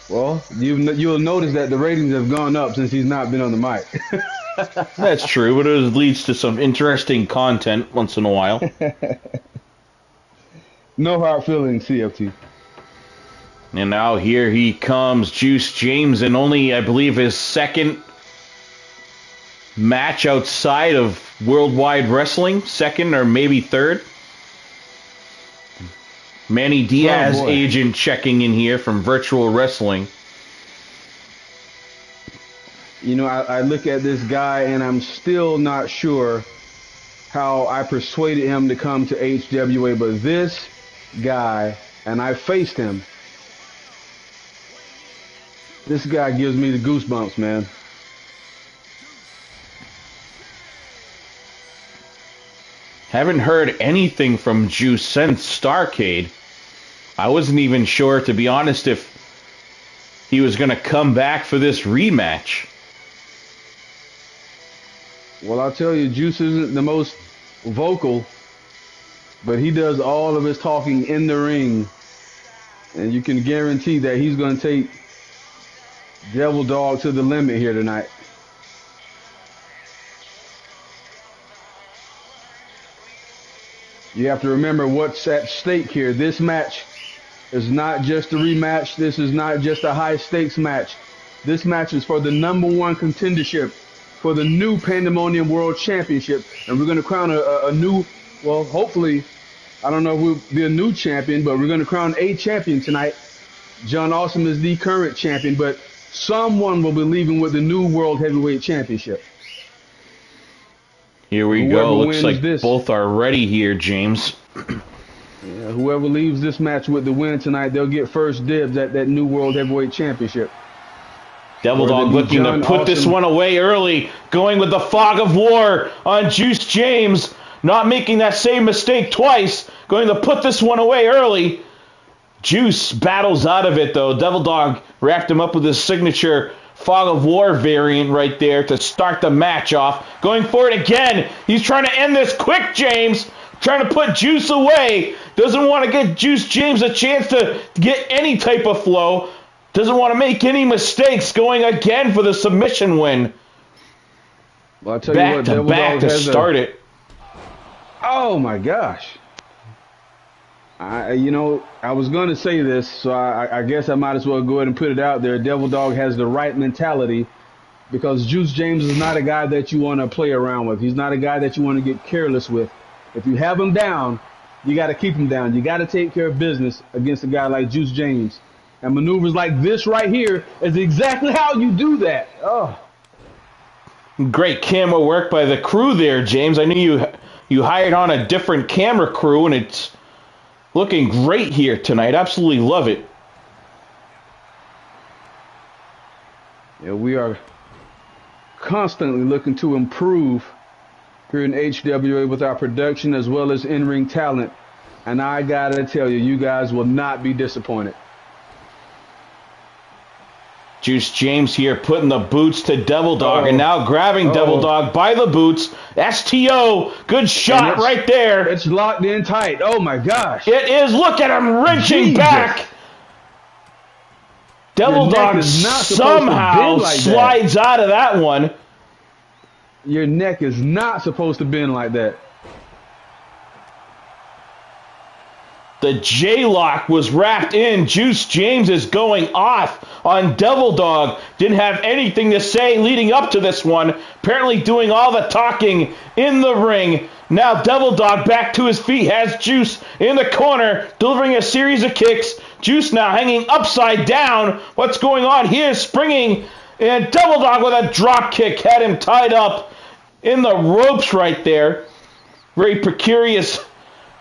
C: Well, you'll notice that the ratings have gone up since he's not been on the mic.
B: That's true, but it leads to some interesting content once in a while.
C: No hard feelings, CFT.
B: And now here he comes, Juice James, in only, I believe, his second match outside of Worldwide Wrestling. Second or maybe third. Manny Diaz, agent, checking in here from Virtual Wrestling.
C: I look at this guy and I'm still not sure how I persuaded him to come to HWA, but this guy, and I faced him, this guy gives me the goosebumps, man.
B: Haven't heard anything from Juice since Starrcade. I wasn't even sure, to be honest, if he was going to come back for this rematch.
C: Well, I'll tell you, Juice isn't the most vocal, but he does all of his talking in the ring. And you can guarantee that he's going to take Devil Dog to the limit here tonight. You have to remember what's at stake here. This match is not just a rematch. This is not just a high-stakes match. This match is for the #1 contendership, for the new Pandemonium World Championship. And we're going to crown a new, well, hopefully, I don't know if we'll be a new champion, but we're going to crown a champion tonight. John Awesome is the current champion, but someone will be leaving with the new World Heavyweight Championship.
B: Here we
C: Whoever
B: go. Looks like
C: this.
B: both are ready here, James.
C: Yeah, whoever leaves this match with the win tonight, they'll get first dibs at that new World Heavyweight Championship.
B: Devil Dog looking to put this one away early, going with the fog of war on Juice James, not making that same mistake twice, going to put this one away early. Juice battles out of it, though. Devil Dog wrapped him up with his signature fog of war variant right there to start the match off. Going for it again. He's trying to end this quick, James. Trying to put Juice away. Doesn't want to get Juice James a chance to get any type of flow. Doesn't want to make any mistakes. Going again for the submission win.
C: Well, I'll tell you what, Devil
B: back
C: Dog
B: to start it.
C: Oh, my gosh. I was going to say this, so I guess I might as well go ahead and put it out there. Devil Dog has the right mentality because Juice James is not a guy that you want to play around with. He's not a guy that you want to get careless with. If you have him down, you got to keep him down. You got to take care of business against a guy like Juice James. And maneuvers like this right here is exactly how you do that. Oh.
B: Great camera work by the crew there, James. I knew you hired on a different camera crew, and it's looking great here tonight. Absolutely love it.
C: Yeah, we are constantly looking to improve here in HWA with our production as well as in-ring talent. And I gotta tell you, you guys will not be disappointed.
B: Juice James here putting the boots to Devil Dog and now grabbing Devil Dog by the boots. STO, good shot right there.
C: It's locked in tight. Oh my gosh.
B: It is. Look at him wrenching back. Devil Dog somehow slides out of that one.
C: Your neck is not supposed to bend like that.
B: The J-Lock was wrapped in. Juice James is going off on Devil Dog. Didn't have anything to say leading up to this one. Apparently doing all the talking in the ring. Now Devil Dog back to his feet. Has Juice in the corner, delivering a series of kicks. Juice now hanging upside down. What's going on here? Springing. And Devil Dog with a drop kick. Had him tied up in the ropes right there. Very precarious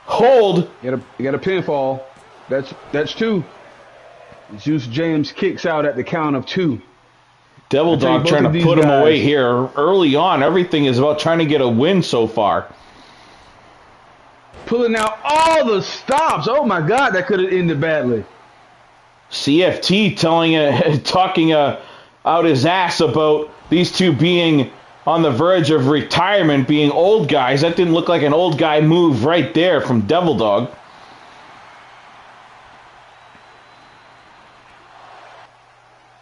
B: hold.
C: You got a pinfall. That's two. Juice James kicks out at the count of two.
B: Devil Dog trying to put him away here early on. Everything is about trying to get a win so far.
C: Pulling out all the stops. Oh my God, that could have ended badly.
B: CFT talking out his ass about these two being on the verge of retirement, being old guys. That didn't look like an old guy move right there from Devil Dog.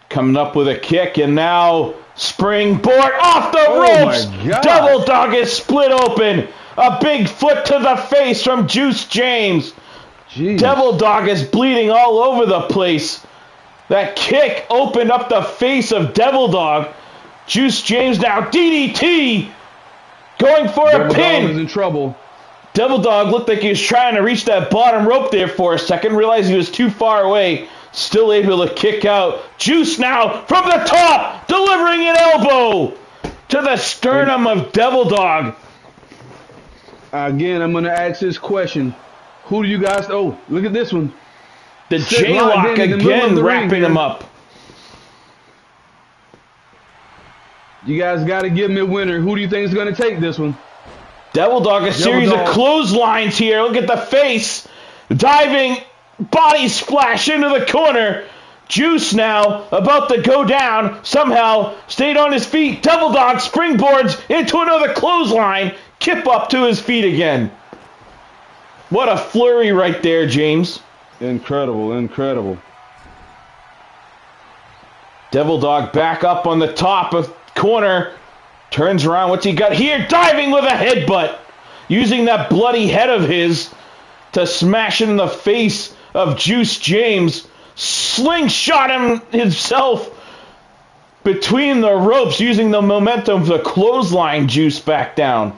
B: Coming up with a kick, and now springboard off the ropes. Devil Dog is split open. A big foot to the face from Juice James. Jeez. Devil Dog is bleeding all over the place. That kick opened up the face of Devil Dog. Juice James now DDT, going for a pin.
C: Dog is in trouble.
B: Devil Dog looked like he was trying to reach that bottom rope there for a second. Realized he was too far away. Still able to kick out. Juice now from the top, delivering an elbow to the sternum of Devil Dog.
C: Again, I'm going to ask this question. Who do you guys... Oh, look at this one.
B: The J-Lock again wrapping him up.
C: You guys got to give me a winner. Who do you think is going to take this one?
B: Devil Dog, a series of clotheslines here. Look at the face. Diving body splash into the corner. Juice now about to go down. Somehow stayed on his feet. Devil Dog springboards into another clothesline. Kip up to his feet again. What a flurry right there, James.
C: Incredible, incredible.
B: Devil Dog back up on the top of corner. Turns around. What's he got here? Diving with a headbutt. Using that bloody head of his to smash in the face of Juice James. Slingshot him himself between the ropes, using the momentum of the clothesline Juice back down.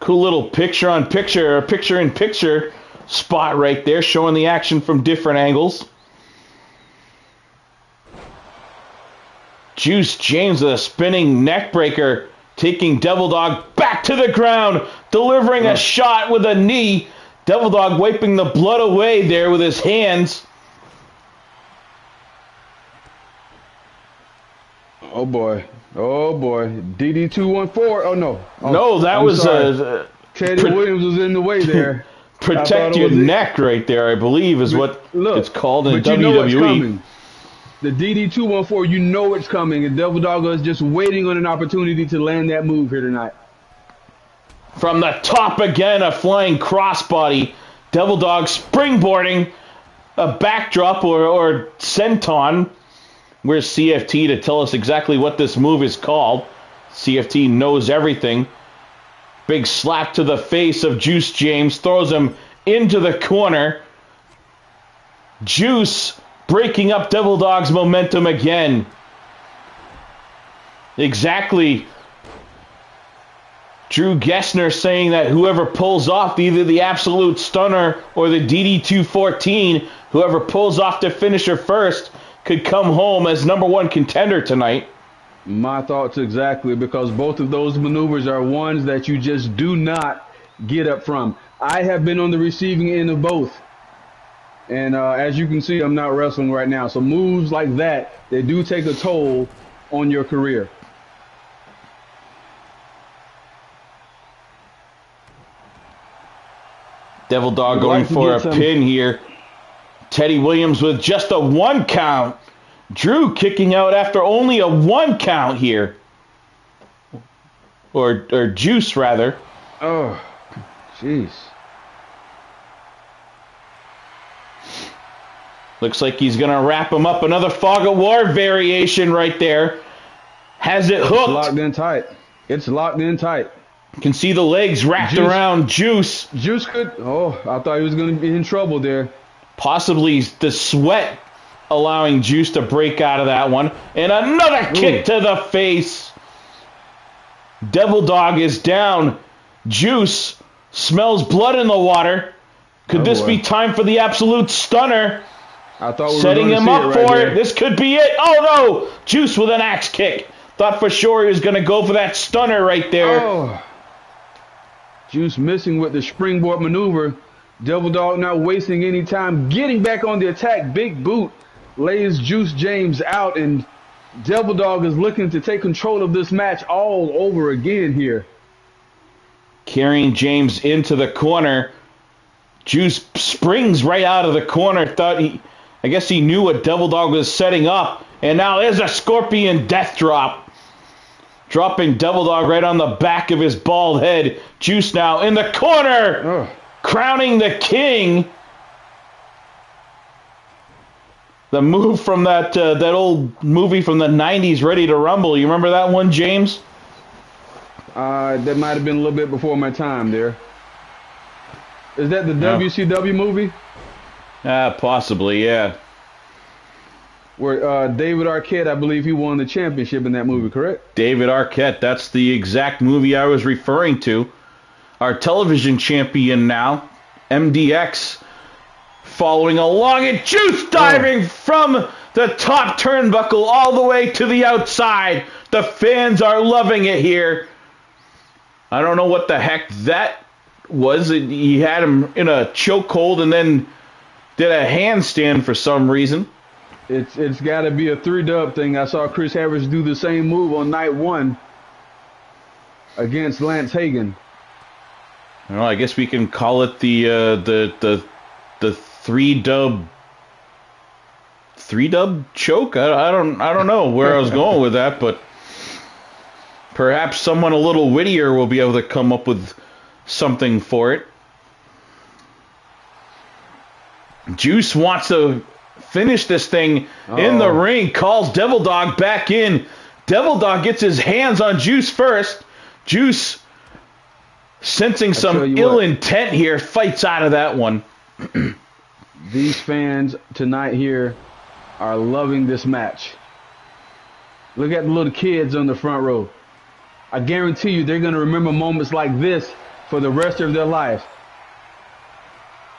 B: Cool little picture-in-picture spot right there, showing the action from different angles. Juice James with a spinning neck breaker, taking Devil Dog back to the ground. delivering a shot with a knee. Devil Dog wiping the blood away there with his hands.
C: Oh boy. DD 214. Oh no.
B: No, that was
C: Teddy Williams was in the way there.
B: protect your neck right there, I believe, is what it's called in
C: but
B: WWE.
C: You know it's coming. The DD 214, you know it's coming, and Devil Dog is just waiting on an opportunity to land that move here tonight.
B: From the top again, a flying crossbody. Devil Dog springboarding a backdrop or senton. Where's CFT to tell us exactly what this move is called? CFT knows everything. Big slap to the face of Juice James. Throws him into the corner. Juice breaking up Devil Dog's momentum again. Exactly. Drew Gessner saying that whoever pulls off either the Absolute Stunner or the DD214, whoever pulls off the finisher first, could come home as #1 contender tonight.
C: My thoughts exactly, because both of those maneuvers are ones that you just do not get up from. I have been on the receiving end of both. And as you can see, I'm not wrestling right now. So moves like that, they do take a toll on your career.
B: Devil Dog going for a pin here. Teddy Williams with just a 1 count. Drew kicking out after only a 1 count here. Or Juice, rather.
C: Oh, jeez.
B: Looks like he's going to wrap him up. Another Fog of War variation right there. Has it hooked.
C: It's locked in tight. It's locked in tight.
B: You can see the legs wrapped around Juice.
C: Juice could... Oh, I thought he was going to be in trouble there.
B: Possibly the sweat allowing Juice to break out of that one. And another kick to the face. Devil Dog is down. Juice smells blood in the water. Could this be time for the Absolute Stunner?
C: I thought we were
B: setting him up
C: right
B: for
C: there.
B: it. This could be it. Oh no! Juice with an axe kick. Thought for sure he was going to go for that stunner right there.
C: Oh. Juice missing with the springboard maneuver. Devil Dog not wasting any time. Getting back on the attack. Big boot lays Juice James out, and Devil Dog is looking to take control of this match all over again here.
B: Carrying James into the corner. Juice springs right out of the corner. I guess he knew what Devil Dog was setting up. And now there's a Scorpion Death Drop. Dropping Devil Dog right on the back of his bald head. Juice now in the corner. Crowning the king. The move from that old movie from the 90s, Ready to Rumble. You remember that one, James?
C: That might have been a little bit before my time there. Is that the WCW movie?
B: Possibly, yeah.
C: Where David Arquette, I believe he won the championship in that movie, correct?
B: David Arquette, that's the exact movie I was referring to. Our television champion now, MDX, following along, and Juice diving from the top turnbuckle all the way to the outside. The fans are loving it here. I don't know what the heck that was. He had him in a chokehold and then did a handstand for some reason.
C: It's got to be a 3-dub thing. I saw Chris Harris do the same move on night 1 against Lance Hagen.
B: Well, I guess we can call it the 3-dub choke. I don't know where I was going with that, but perhaps someone a little wittier will be able to come up with something for it. Juice wants to finish this thing in the ring. Calls Devil Dog back in. Devil Dog gets his hands on Juice first. Juice, sensing some ill intent here, fights out of that one.
C: These fans tonight here are loving this match. Look at the little kids on the front row. I guarantee you they're going to remember moments like this for the rest of their life.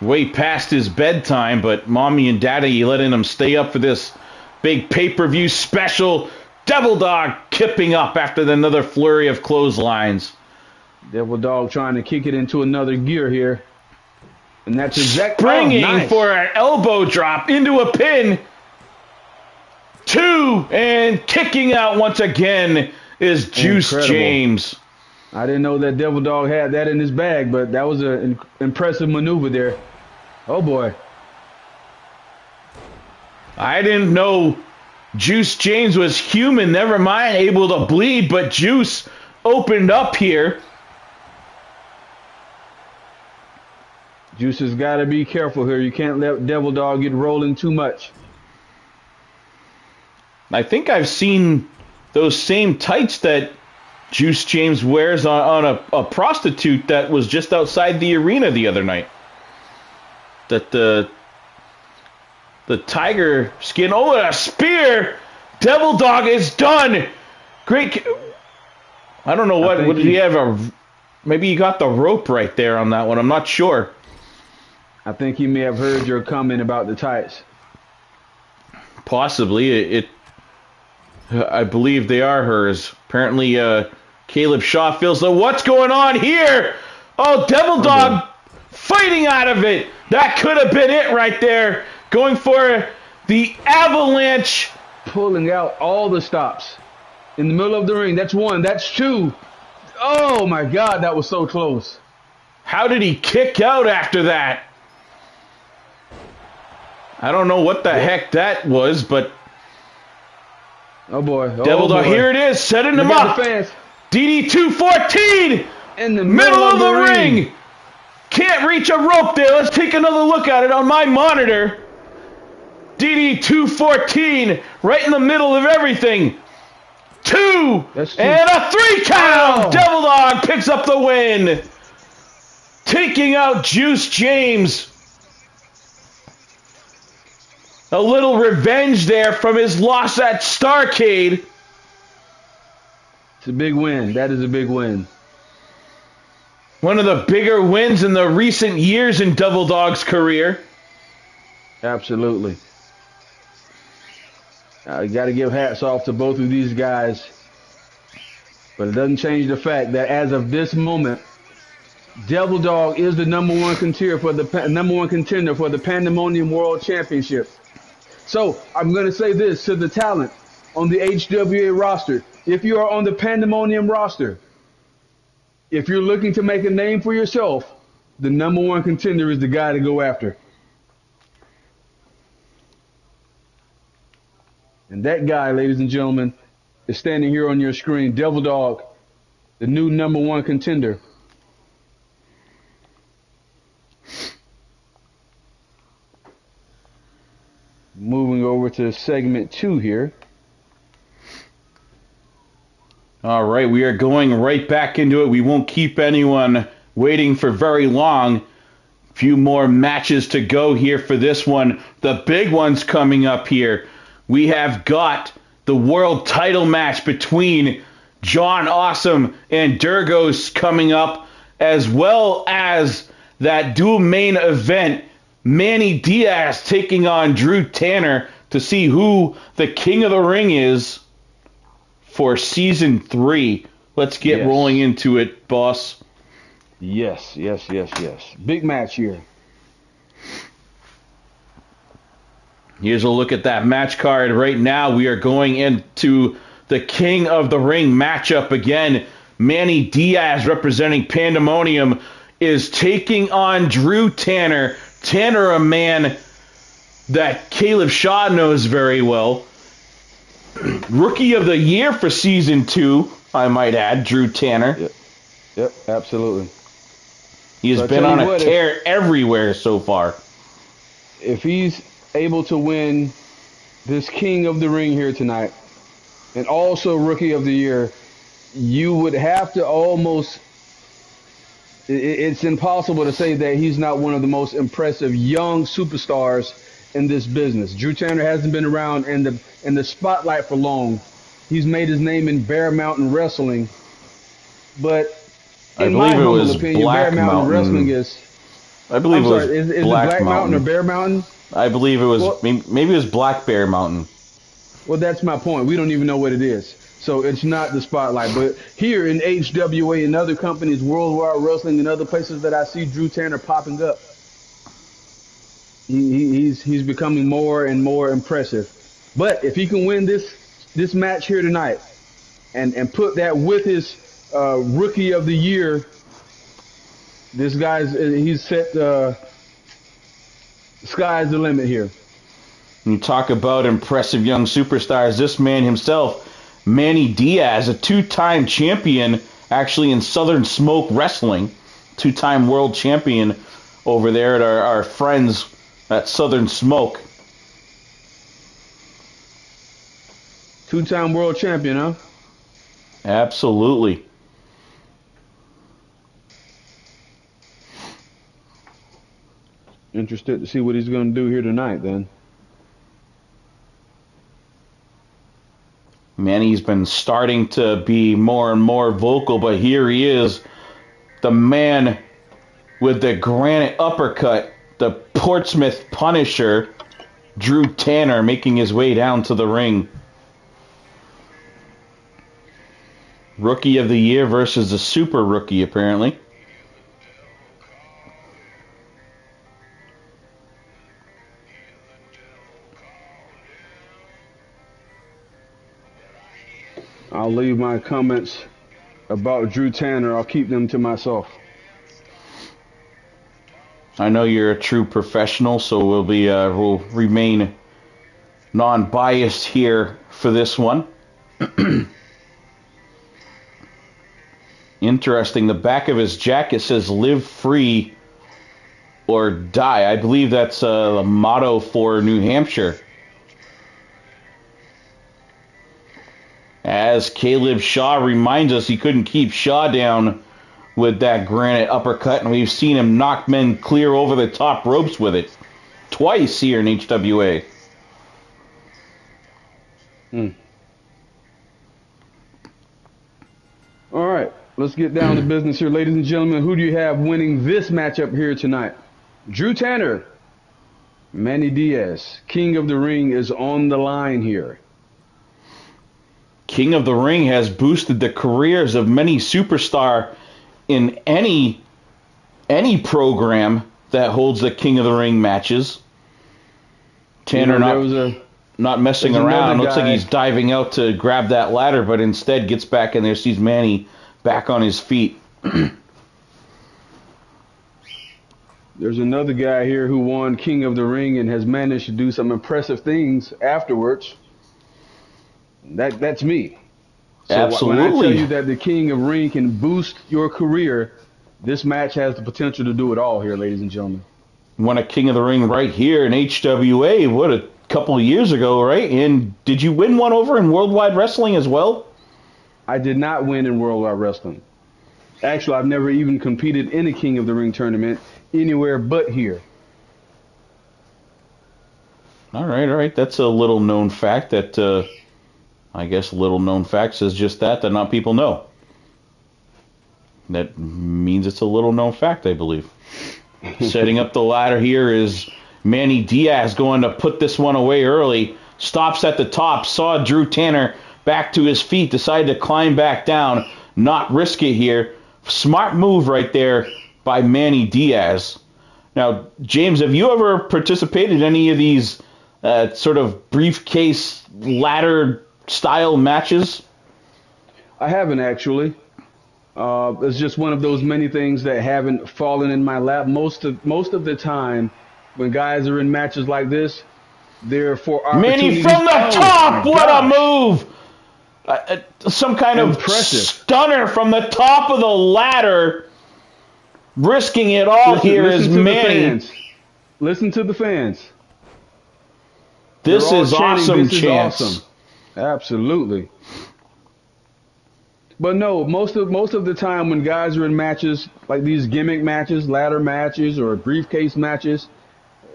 B: Way past his bedtime, but Mommy and Daddy letting him stay up for this big pay-per-view special. Devil Dog kipping up after another flurry of clotheslines.
C: Devil Dog trying to kick it into another gear here. And that's exactly
B: Springing for an elbow drop into a pin. 2, and kicking out once again is Juice
C: Incredible.
B: James.
C: I didn't know that Devil Dog had that in his bag, but that was an impressive maneuver there. Oh, boy.
B: I didn't know Juice James was human, never mind able to bleed, but Juice opened up here.
C: Juice has got to be careful here. You can't let Devil Dog get rolling too much.
B: I think I've seen those same tights that Juice James wears on a prostitute that was just outside the arena the other night. That the tiger skin. Oh, and a spear! Devil Dog is done! Great. I don't know what did he have? Maybe he got the rope right there on that one. I'm not sure.
C: I think he may have heard your comment about the tights.
B: Possibly. I believe they are hers. Apparently, Caleb Shaw feels like, what's going on here? Oh, Devil Dog fighting out of it. That could have been it right there. Going for the avalanche.
C: Pulling out all the stops in the middle of the ring. That's 1. That's 2. Oh, my God. That was so close.
B: How did he kick out after that? I don't know what the heck that was, but...
C: Oh, boy.
B: Devil Dog, here it is, setting him up. DD214
C: in the
B: middle of the ring. Can't reach a rope there. Let's take another look at it on my monitor. DD214 right in the middle of everything. 2 and a 3 count.
C: Oh.
B: Devil Dog picks up the win. Taking out Juice James. A little revenge there from his loss at Starrcade.
C: It's a big win. That is a big win.
B: One of the bigger wins in the recent years in Devil Dog's career.
C: Absolutely. You got to give hats off to both of these guys. But it doesn't change the fact that as of this moment, Devil Dog is the number one contender for the Pandemonium World Championship. So I'm going to say this to the talent on the HWA roster. If you are on the Pandemonium roster, if you're looking to make a name for yourself, the number one contender is the guy to go after. And that guy, ladies and gentlemen, is standing here on your screen. Devil Dog, the new number one contender. Moving over to segment 2 here.
B: All right, we are going right back into it. We won't keep anyone waiting for very long. A few more matches to go here for this one. The big one's coming up here. We have got the world title match between John Awesome and Durgos coming up, as well as that dual main event, Manny Diaz taking on Drew Tanner to see who the king of the ring is for season 3. Let's get rolling into it, boss.
C: Yes. Big match here.
B: Here's a look at that match card right now. We are going into the king of the ring matchup again. Manny Diaz, representing Pandemonium, is taking on Drew Tanner. Tanner, a man that Caleb Shaw knows very well. Rookie of the Year for Season 2, I might add, Drew Tanner.
C: Yep, absolutely.
B: He has been on a tear everywhere so far.
C: If he's able to win this King of the Ring here tonight, and also Rookie of the Year, you would have to almost... It's impossible to say that he's not one of the most impressive young superstars in this business. Drew Tanner hasn't been around in the spotlight for long. He's made his name in Bear Mountain Wrestling, but in my humble opinion, Bear Mountain Wrestling is...
B: I believe it was
C: is it Black Mountain or Bear Mountain?
B: I believe it was, maybe it was Black Bear Mountain.
C: Well, that's my point. We don't even know what it is. So it's not the spotlight. But here in HWA and other companies, Worldwide Wrestling and other places that I see Drew Tanner popping up, he's becoming more and more impressive. But if he can win this match here tonight and put that with his rookie of the year, this guy's he's set sky's the limit here.
B: You talk about impressive young superstars. This man himself, Manny Diaz, a two-time champion, actually in Southern Smoke Wrestling, two-time world champion over there at our friends at Southern Smoke.
C: Two-time world champion, huh?
B: Absolutely.
C: Interested to see what he's going to do here tonight, then.
B: Manny's been starting to be more and more vocal, but here he is, the man with the granite uppercut, the Portsmouth Punisher, Drew Tanner, making his way down to the ring. Rookie of the year versus the super rookie, apparently.
C: I'll leave my comments about Drew Tanner. I'll keep them to myself.
B: I know you're a true professional, so we'll remain non-biased here for this one. Interesting. The back of his jacket says "Live free or die." I believe that's a motto for New Hampshire. As Caleb Shaw reminds us, he couldn't keep Shaw down with that granite uppercut, and we've seen him knock men clear over the top ropes with it twice here in HWA.
C: All right, let's get down to business here, ladies and gentlemen. Who do you have winning this matchup here tonight? Drew Tanner, Manny Diaz. King of the Ring is on the line here.
B: King of the Ring has boosted the careers of many superstars in any program that holds the King of the Ring matches. Tanner not messing around. Looks like he's diving out to grab that ladder, but instead gets back in there, sees Manny back on his feet.
C: There's another guy here who won King of the Ring and has managed to do some impressive things afterwards. That's me. So
B: Absolutely.
C: when I tell you that the King of Ring can boost your career, this match has the potential to do it all here, ladies and gentlemen.
B: Won a King of the Ring right here in HWA, what, a couple of years ago, right? And did you win one over in Worldwide Wrestling as well?
C: I did not win in Worldwide Wrestling. Actually, I've never even competed in a King of the Ring tournament anywhere but here.
B: All right. That's a little known fact that, I guess little known fact says just that not people know. That means it's a little known fact, I believe. Setting up the ladder here is Manny Diaz going to put this one away early. Stops at the top, saw Drew Tanner back to his feet, decided to climb back down, not risk it here. Smart move right there by Manny Diaz. Now, James, have you ever participated in any of these sort of briefcase ladder style matches?
C: I haven't actually. It's just one of those many things that haven't fallen in my lap. Most of the time, when guys are in matches like this, they're for opportunities.
B: Manny from the top! What a move! Some kind
C: Impressive.
B: Of stunner from the top of the ladder. Risking it all here is Manny.
C: Listen to the fans.
B: This is awesome,
C: this
B: Chance.
C: is awesome. Absolutely. But no, most of the time when guys are in matches like these gimmick matches, ladder matches, or briefcase matches,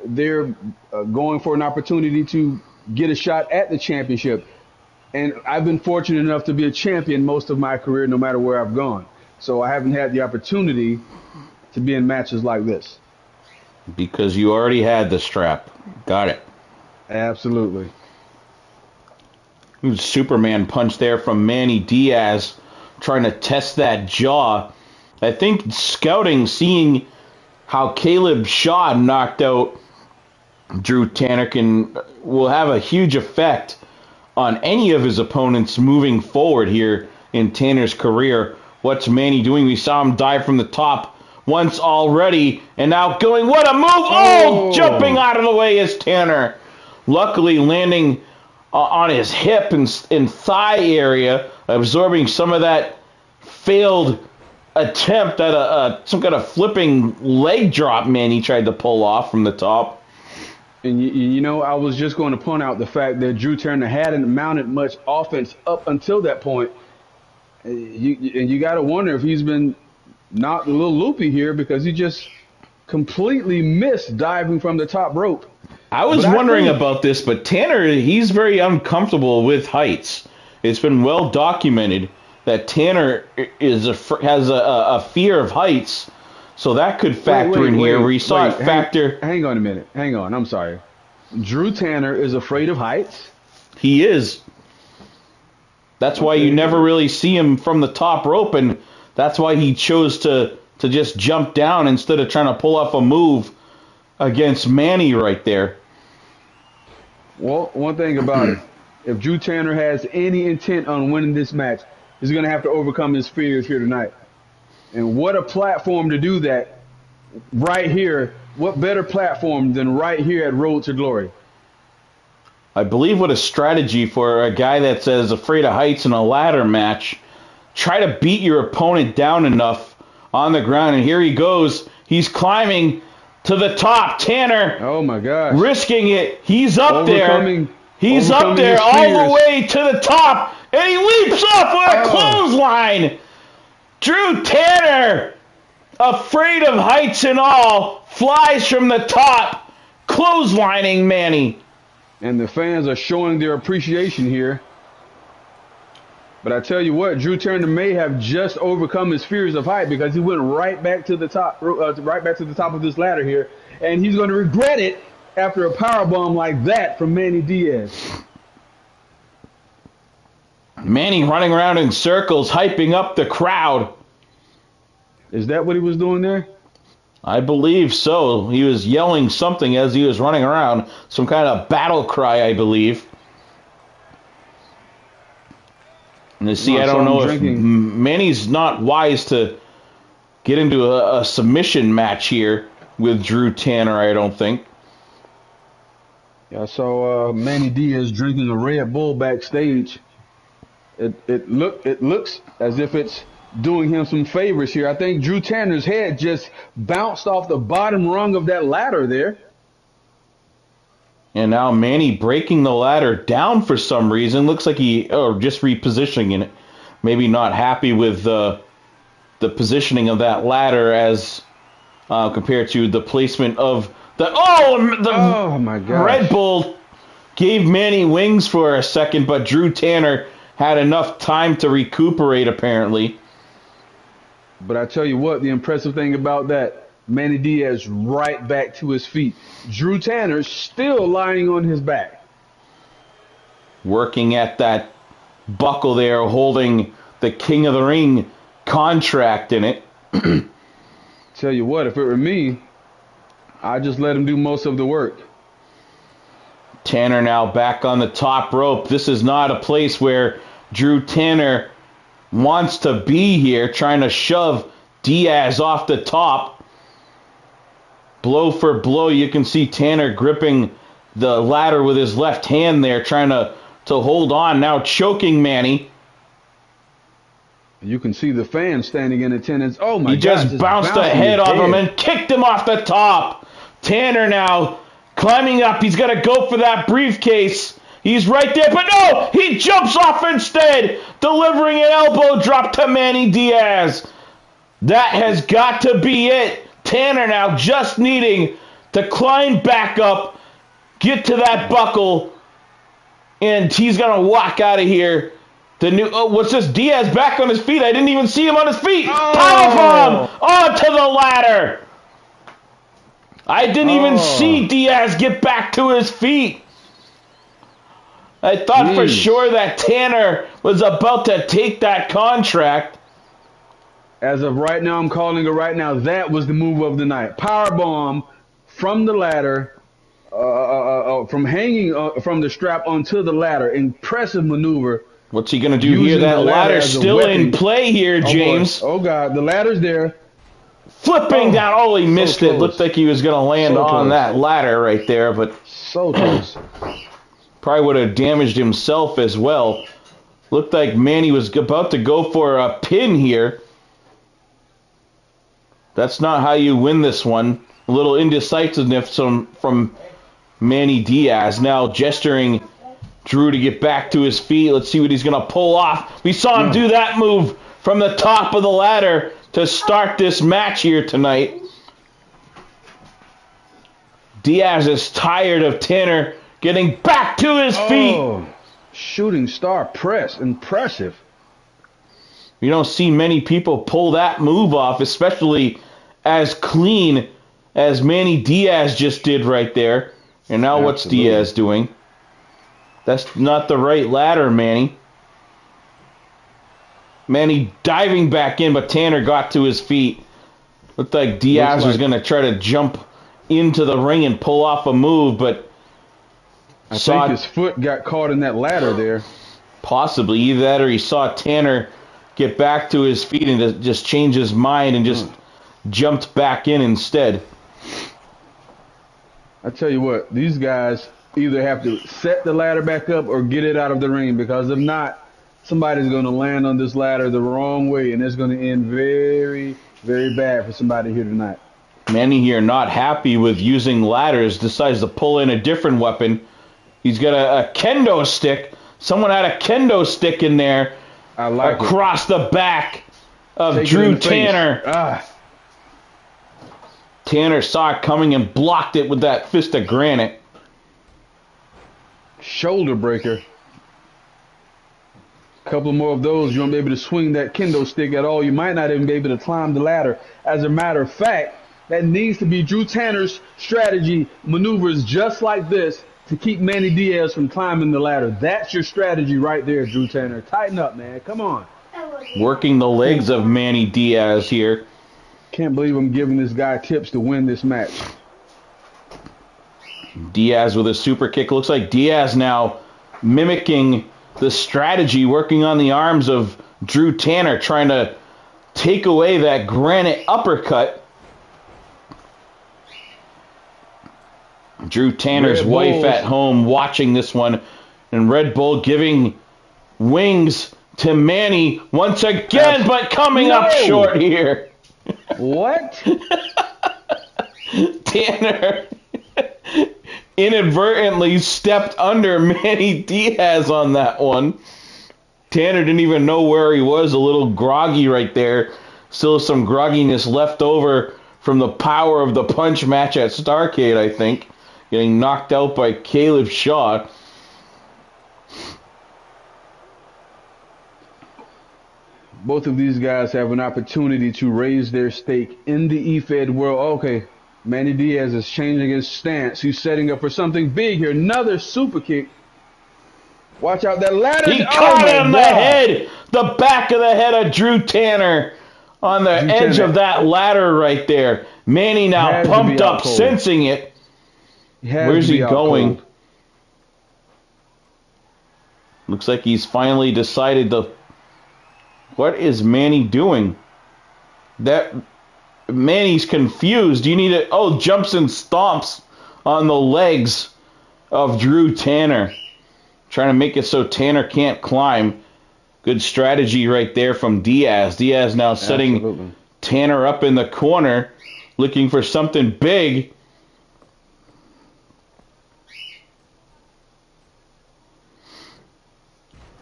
C: they're going for an opportunity to get a shot at the championship. And I've been fortunate enough to be a champion most of my career, no matter where I've gone. So I haven't had the opportunity to be in matches like this.
B: Because you already had the strap. Got it.
C: Absolutely.
B: Superman punch there from Manny Diaz, trying to test that jaw. I think scouting, seeing how Caleb Shaw knocked out Drew Tanner will have a huge effect on any of his opponents moving forward here in Tanner's career. What's Manny doing? We saw him dive from the top once already, and now going, what a move! Oh, jumping out of the way is Tanner. Luckily landing on his hip and thigh area, absorbing some of that failed attempt at some kind of flipping leg drop Manny tried to pull off from the top.
C: And you know, I was just going to point out the fact that Drew Tanner hadn't mounted much offense up until that point. You got to wonder if he's been knocked a little loopy here, because he just completely missed diving from the top rope.
B: I was wondering about this, but Tanner, he's very uncomfortable with heights. It's been well documented that Tanner has a fear of heights, so that could factor in here. Where you saw it factor.
C: Hang on a minute. Hang on. I'm sorry. Drew Tanner is afraid of heights?
B: He is. That's why you never really see him from the top rope, and that's why he chose to just jump down instead of trying to pull off a move against Manny right there.
C: Well, one thing about it, if Drew Tanner has any intent on winning this match, he's going to have to overcome his fears here tonight. And what a platform to do that right here. What better platform than right here at Road to Glory?
B: I believe what a strategy for a guy that's as afraid of heights in a ladder match. Try to beat your opponent down enough on the ground, and here he goes. He's climbing to the top. Tanner,
C: oh my gosh,
B: risking it. He's up there. He's up there all the way to the top, and he leaps off with a clothesline. Drew Tanner, afraid of heights and all, flies from the top, clotheslining Manny.
C: And the fans are showing their appreciation here. But I tell you what, Drew Tanner may have just overcome his fears of height, because he went right back to the top, of this ladder here, and he's going to regret it after a powerbomb like that from Manny Diaz.
B: Manny running around in circles, hyping up the crowd.
C: Is that what he was doing there?
B: I believe so. He was yelling something as he was running around, some kind of battle cry, I believe. And you see, I don't know if Manny's not wise to get into a submission match here with Drew Tanner, I don't think.
C: Yeah, I saw Manny Diaz drinking a Red Bull backstage. It looks as if it's doing him some favors here. I think Drew Tanner's head just bounced off the bottom rung of that ladder there.
B: And now Manny breaking the ladder down for some reason. Looks like just repositioning it. Maybe not happy with the positioning of that ladder as compared to the placement of the... Oh my God! Red Bull gave Manny wings for a second, but Drew Tanner had enough time to recuperate, apparently.
C: But I tell you what, the impressive thing about that, Manny Diaz right back to his feet. Drew Tanner still lying on his back.
B: Working at that buckle there, holding the King of the Ring contract in it.
C: Tell you what, if it were me, I'd just let him do most of the work.
B: Tanner now back on the top rope. This is not a place where Drew Tanner wants to be here, trying to shove Diaz off the top. Blow for blow, you can see Tanner gripping the ladder with his left hand there, trying to hold on, now choking Manny.
C: You can see the fans standing in attendance. Oh my God.
B: He just bounced the head off him and kicked him off the top. Tanner now climbing up. He's going to go for that briefcase. He's right there, but no! He jumps off instead, delivering an elbow drop to Manny Diaz. That has got to be it. Tanner now just needing to climb back up, get to that buckle, and he's going to walk out of here. What's this? Diaz back on his feet. I didn't even see him on his feet. Powerbomb onto the ladder. I didn't even see Diaz get back to his feet. I thought for sure that Tanner was about to take that contract.
C: As of right now, I'm calling it right now. That was the move of the night. Power bomb from the ladder, from hanging from the strap onto the ladder. Impressive maneuver.
B: What's he going to do here? That ladder's still in play here, James.
C: Oh, God. The ladder's there.
B: Flipping down. Oh, he missed it.
C: Close.
B: Looked like he was going to land on that ladder right there, but
C: so close.
B: Probably would have damaged himself as well. Looked like Manny was about to go for a pin here. That's not how you win this one. A little indecisiveness from Manny Diaz. Now gesturing Drew to get back to his feet. Let's see what he's going to pull off. We saw him do that move from the top of the ladder to start this match here tonight. Diaz is tired of Tanner getting back to his feet.
C: Shooting star press. Impressive.
B: You don't see many people pull that move off, especially as clean as Manny Diaz just did right there. And now what's Diaz doing? That's not the right ladder, Manny. Manny diving back in, but Tanner got to his feet. Looked like Diaz was going to try to jump into the ring and pull off a move, but
C: I think his foot got caught in that ladder there.
B: Possibly. Either that or he saw Tanner get back to his feet and just change his mind and just jumped back in instead.
C: I tell you what, these guys either have to set the ladder back up or get it out of the ring, because if not, somebody's going to land on this ladder the wrong way, and it's going to end very, very bad for somebody here tonight.
B: Manny here not happy with using ladders, decides to pull in a different weapon. He's got a kendo stick. Someone had a kendo stick in there across the back of Drew Tanner. Tanner saw it coming and blocked it with that fist of granite.
C: Shoulder breaker. A couple more of those, you won't be able to swing that kendo stick at all. You might not even be able to climb the ladder. As a matter of fact, that needs to be Drew Tanner's strategy, maneuvers just like this to keep Manny Diaz from climbing the ladder. That's your strategy right there, Drew Tanner. Tighten up, man. Come on.
B: Working the legs of Manny Diaz here.
C: Can't believe I'm giving this guy tips to win this match.
B: Diaz with a super kick. Looks like Diaz now mimicking the strategy, working on the arms of Drew Tanner, trying to take away that granite uppercut. Drew Tanner's wife at home watching this one, and Red Bull giving wings to Manny once again, but coming up short here.
C: What?
B: Tanner inadvertently stepped under Manny Diaz on that one. Tanner didn't even know where he was, a little groggy right there. Still some grogginess left over from the power of the punch match at Starrcade, I think. Getting knocked out by Caleb Shaw.
C: Both of these guys have an opportunity to raise their stake in the eFed world. Okay, Manny Diaz is changing his stance. He's setting up for something big here. Another super kick. Watch out, that ladder.
B: He caught him in the head, the back of the head of Drew Tanner on the edge of that ladder right there. Manny now pumped up, sensing it. Where's he going? Looks like he's finally decided to... What is Manny doing? That Manny's confused. You need to... Oh, jumps and stomps on the legs of Drew Tanner. Trying to make it so Tanner can't climb. Good strategy right there from Diaz. Diaz now setting Tanner up in the corner, looking for something big.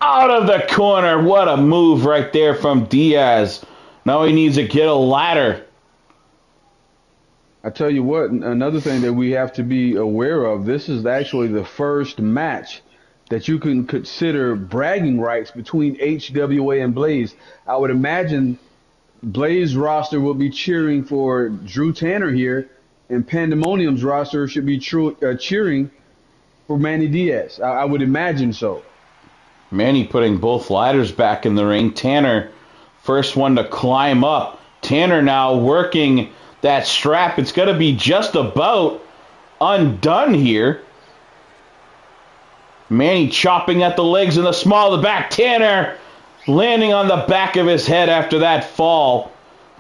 B: Out of the corner. What a move right there from Diaz. Now he needs to get a ladder.
C: I tell you what, another thing that we have to be aware of, this is actually the first match that you can consider bragging rights between HWA and Blaze. I would imagine Blaze roster will be cheering for Drew Tanner here, and Pandemonium's roster should be cheering for Manny Diaz. I would imagine so.
B: Manny putting both ladders back in the ring. Tanner, first one to climb up. Tanner now working that strap. It's going to be just about undone here. Manny chopping at the legs in the small of the back. Tanner landing on the back of his head after that fall.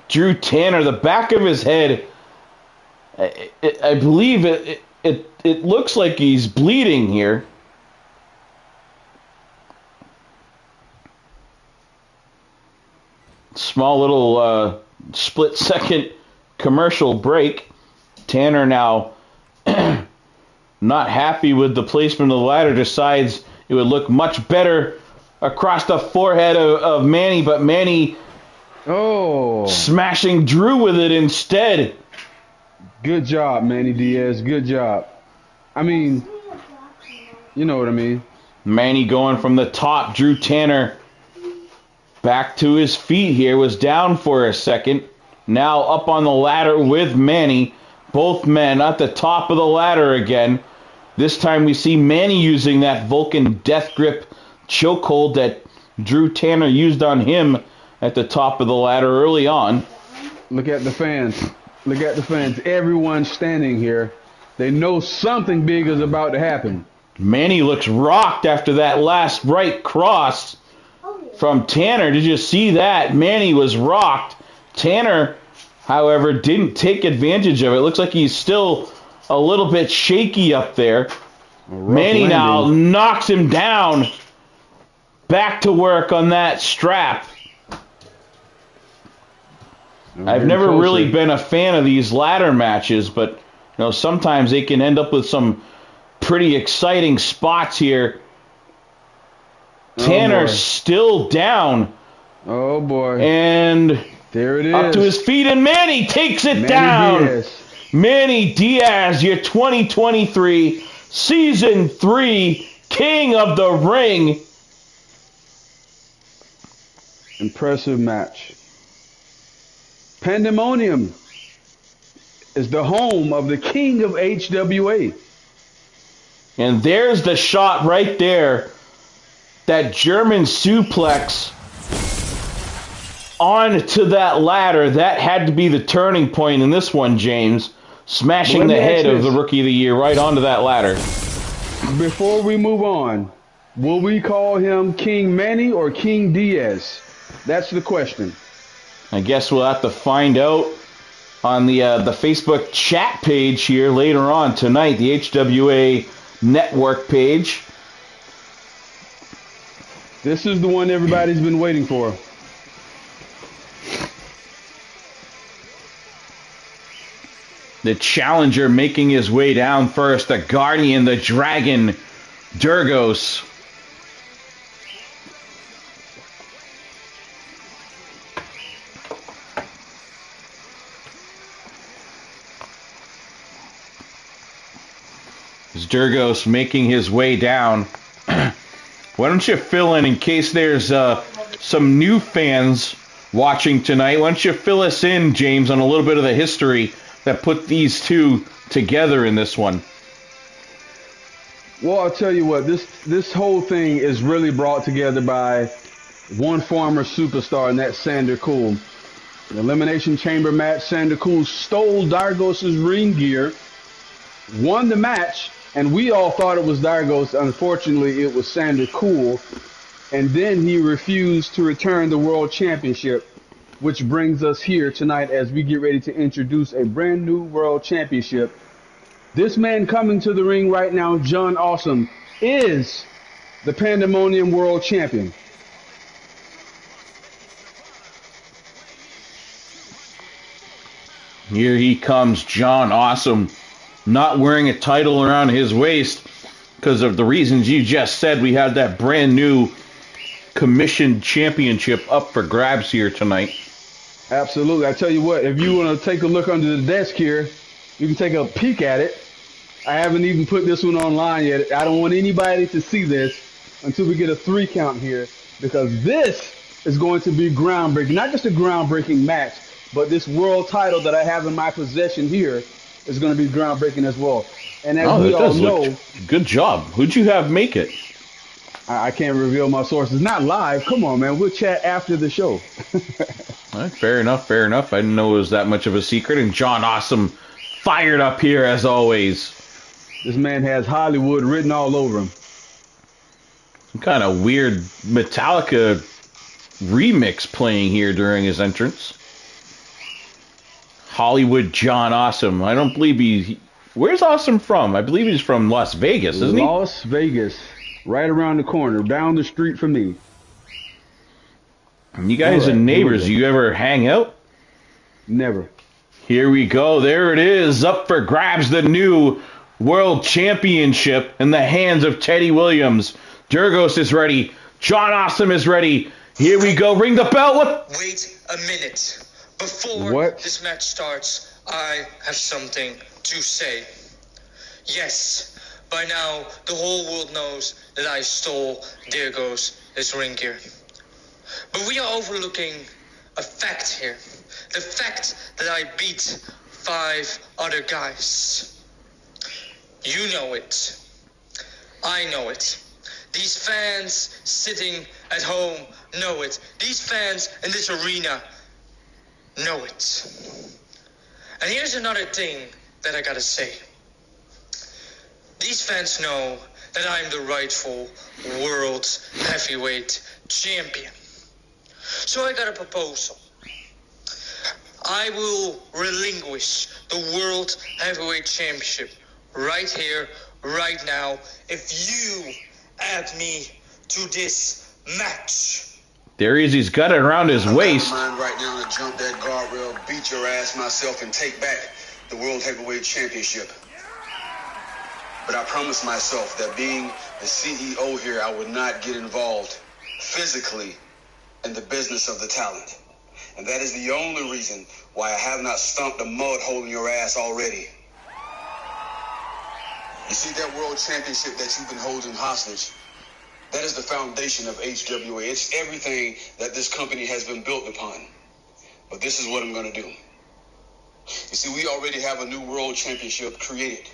B: Drew Tanner, the back of his head, I believe it looks like he's bleeding here. Small little split-second commercial break. Tanner now not happy with the placement of the ladder, decides it would look much better across the forehead of Manny, but Manny smashing Drew with it instead.
C: Good job, Manny Diaz. Good job. I mean, you know what I mean.
B: Manny going from the top. Drew Tanner back to his feet here, was down for a second. Now up on the ladder with Manny. Both men at the top of the ladder again. This time we see Manny using that Vulcan death grip chokehold that Drew Tanner used on him at the top of the ladder early on.
C: Look at the fans. Look at the fans. Everyone standing here. They know something big is about to happen.
B: Manny looks rocked after that last right cross from Tanner. Did you see that? Manny was rocked. Tanner, however, didn't take advantage of it. Looks like he's still a little bit shaky up there. Manny now knocks him down. Back to work on that strap. I've never really been a fan of these ladder matches, but sometimes they can end up with some pretty exciting spots here. Tanner still down.
C: Oh boy.
B: And
C: there it is.
B: Up to his feet, and Manny takes it down.
C: Diaz.
B: Manny Diaz, your 2023 Season 3 King of the Ring.
C: Impressive match. Pandemonium is the home of the king of HWA.
B: And there's the shot right there. That German suplex onto that ladder. That had to be the turning point in this one, James. Smashing the head of the Rookie of the Year right onto that ladder.
C: Before we move on, will we call him King Manny or King Diaz? That's the question.
B: I guess we'll have to find out on the Facebook chat page here later on tonight, the HWA network page.
C: This is the one everybody's been waiting for.
B: The challenger making his way down first, the Guardian, the Dragon, Durgos. Durgos making his way down. Why don't you fill in case there's some new fans watching tonight? Why don't you fill us in, James, on a little bit of the history that put these two together in this one?
C: Well, I'll tell you what, this whole thing is really brought together by one former superstar, and that's Sander Cool. An Elimination Chamber match, Sander Cool stole Dargos' ring gear, won the match, and we all thought it was Dargos. Unfortunately, it was Sander Cool. And then he refused to return the World Championship, which brings us here tonight as we get ready to introduce a brand new World Championship. This man coming to the ring right now, John Awesome, is the Pandemonium World Champion.
B: Here he comes, John Awesome, not wearing a title around his waist because of the reasons you just said. We had that brand new commissioned championship up for grabs here tonight.
C: Absolutely. I tell you what, if you want to take a look under the desk here, you can take a peek at it. I haven't even put this one online yet. I don't want anybody to see this until we get a 3 count here, because this is going to be groundbreaking. Not just a groundbreaking match, but this world title that I have in my possession here is going to be groundbreaking as well. And as
B: Oh,
C: we
B: that
C: all
B: does look
C: know,
B: good job. Who'd you have make it?
C: I can't reveal my sources. Not live. Come on, man. We'll chat after the show.
B: All right, fair enough, fair enough. I didn't know it was that much of a secret. And John Awesome fired up here as always.
C: This man has Hollywood written all over him.
B: Some kind of weird Metallica remix playing here during his entrance. Hollywood John Awesome. I don't believe where's Awesome from? I believe he's from Las Vegas, isn't he?
C: Las Vegas. Right around the corner. Down the street from me.
B: You guys are neighbors. You ever hang out?
C: Never.
B: Here we go. There it is. Up for grabs, the new World Championship in the hands of Teddy Williams. Durgos is ready. John Awesome is ready. Here we go. Ring the bell. What?
E: Wait a minute. Before this match starts, I have something to say. Yes, by now the whole world knows that I stole this ring gear. But we are overlooking a fact here. The fact that I beat 5 other guys. You know it. I know it. These fans sitting at home know it. These fans in this arena know it. And here's another thing that I gotta say. These fans know that I'm the rightful world heavyweight champion. So I got a proposal. I will relinquish the world heavyweight championship right here, right now, if you add me to this match.
B: There he is. He's got it around his waist.
F: I'm right now to jump that guardrail, beat your ass myself, and take back the World Heavyweight Championship. But I promised myself that being the CEO here, I would not get involved physically in the business of the talent. And that is the only reason why I have not stomped a mud hole in your ass already. You see that World Championship that you've been holding hostage? That is the foundation of HWA. It's everything that this company has been built upon. But this is what I'm going to do. You see, we already have a new World Championship created.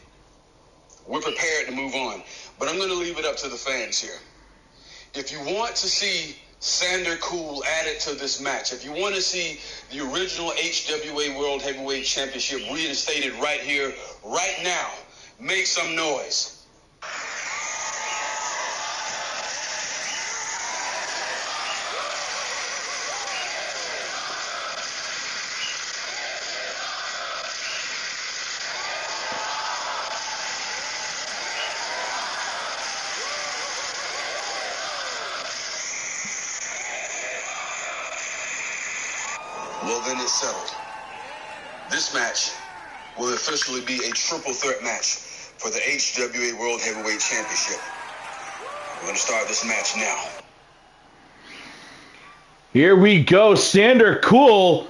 F: We're prepared to move on. But I'm going to leave it up to the fans here. If you want to see Sander Cool added to this match, if you want to see the original HWA World Heavyweight Championship reinstated right here, right now, make some noise. Well, then it's settled. This match will officially be a triple threat match for the HWA World Heavyweight Championship. We're going to start this match now.
B: Here we go. Sander Cool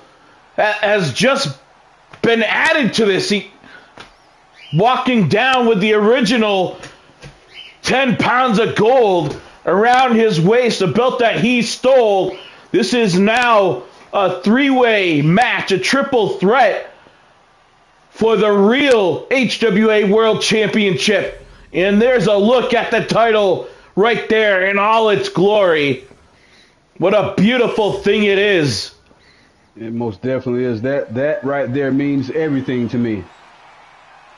B: has just been added to this. He walking down with the original 10 pounds of gold around his waist, a belt that he stole. This is now a 3-way match, a triple threat for the real HWA World Championship. And there's a look at the title right there in all its glory. What a beautiful thing it is.
C: It most definitely is. That right there means everything to me.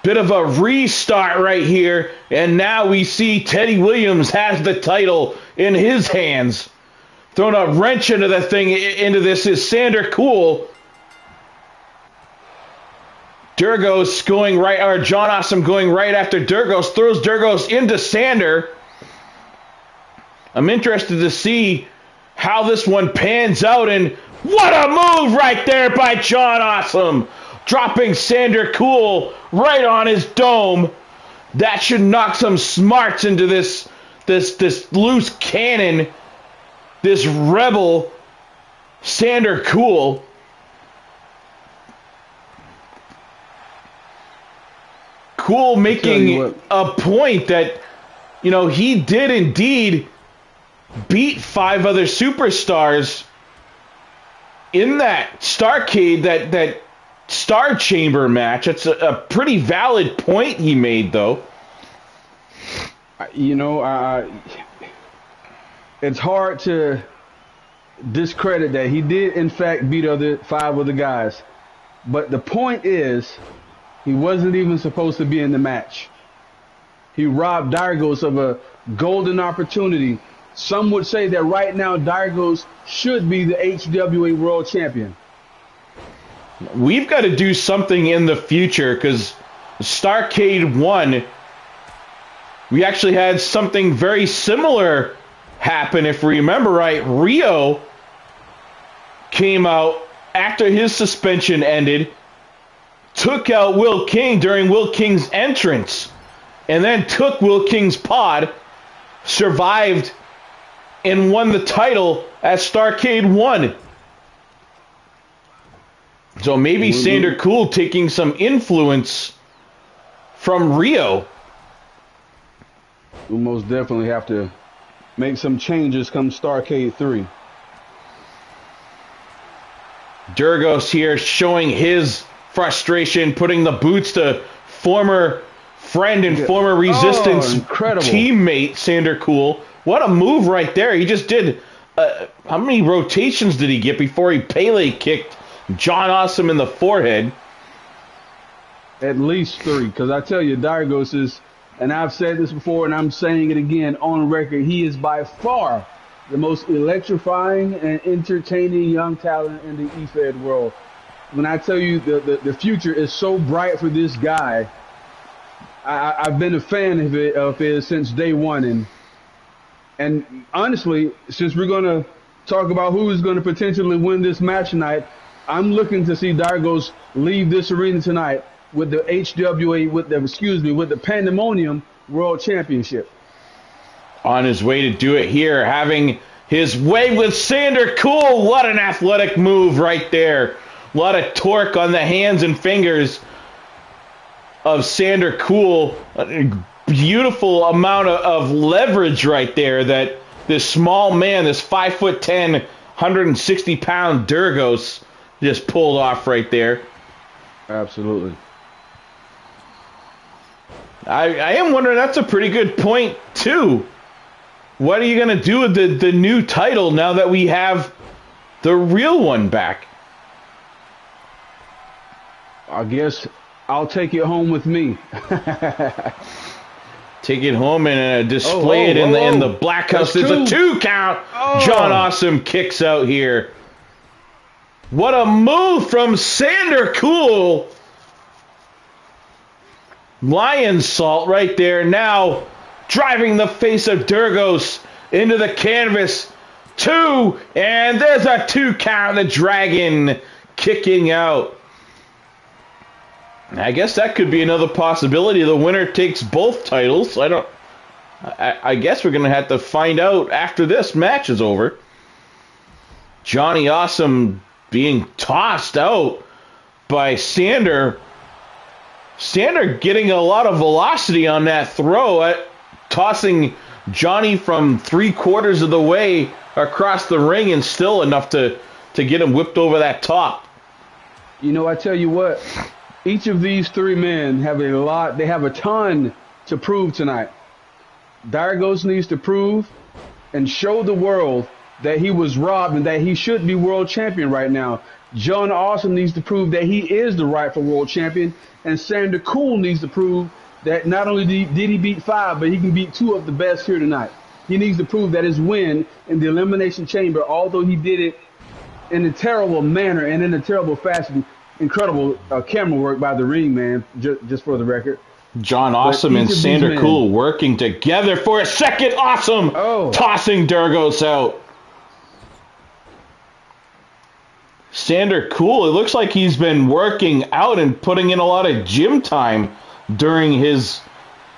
B: Bit of a restart right here. And now we see Teddy Williams has the title in his hands. Throwing a wrench into the thing, into this is Sander Cool. Durgos going right, or John Awesome going right after Durgos, throws Durgos into Sander. I'm interested to see how this one pans out, and what a move right there by John Awesome. Dropping Sander Cool right on his dome. That should knock some smarts into this loose cannon. This rebel, Sander Cool. Cool making a point that, you know, he did indeed beat 5 other superstars in that Starcade that Star Chamber match. It's a pretty valid point he made, though.
C: You know, it's hard to discredit that. He did, in fact, beat 5 other guys. But the point is, he wasn't even supposed to be in the match. He robbed Dargos of a golden opportunity. Some would say that right now, Dargos should be the HWA World Champion.
B: We've got to do something in the future because Starrcade 1, we actually had something very similar happen. If we remember right, Rio came out after his suspension ended, took out Will King during Will King's entrance, and then took Will King's pod, survived, and won the title at Starrcade 1. So maybe Sander Cool taking some influence from Rio.
C: We'll most definitely have to make some changes come Starrcade 3.
B: Durgos here showing his frustration, putting the boots to former friend and former Resistance teammate Sander Cool. What a move right there. He just did, how many rotations did he get before he Pele kicked John Awesome in the forehead?
C: At least 3, because I tell you, Dargos is, and I've said this before and I'm saying it again on record, he is by far the most electrifying and entertaining young talent in the eFed world. When I tell you the future is so bright for this guy, I've been a fan of his since day one. And honestly, since we're going to talk about who is going to potentially win this match tonight, I'm looking to see Dargos leave this arena tonight with the HWA, with the Pandemonium World Championship.
B: On his way to do it here, having his way with Sander Cool. What an athletic move right there. A lot of torque on the hands and fingers of Sander Cool. A beautiful amount of leverage right there that this small man, this 5'10", 160-pound Durgos just pulled off right there.
C: Absolutely.
B: I am wondering, that's a pretty good point, too. What are you going to do with the new title now that we have the real one back?
C: I guess I'll take it home with me.
B: Take it home and display it in the Black House. There's a 2 count. John Awesome kicks out here. What a move from Sander Cool. Lion Salt right there now driving the face of Durgos into the canvas. 2, and there's a 2 count. The Dragon kicking out. I guess that could be another possibility. The winner takes both titles. I guess we're going to have to find out after this match is over. Johnny Awesome being tossed out by Sander. Sander getting a lot of velocity on that throw, tossing Johnny from 3/4 of the way across the ring, and still enough to get him whipped over that top.
C: You know, I tell you what, each of these 3 men have a ton to prove tonight. Dargos needs to prove and show the world that he was robbed and that he should be world champion right now. John Awesome needs to prove that he is the rightful world champion. And Sander Cool needs to prove that not only did he beat 5, but he can beat 2 of the best here tonight. He needs to prove that his win in the Elimination Chamber, although he did it in a terrible manner and in a terrible fashion, incredible camera work by the ring man, just for the record.
B: John Awesome and Sander Cool working together for a second. Awesome tossing Durgos out. Sander Cool, it looks like he's been working out and putting in a lot of gym time during his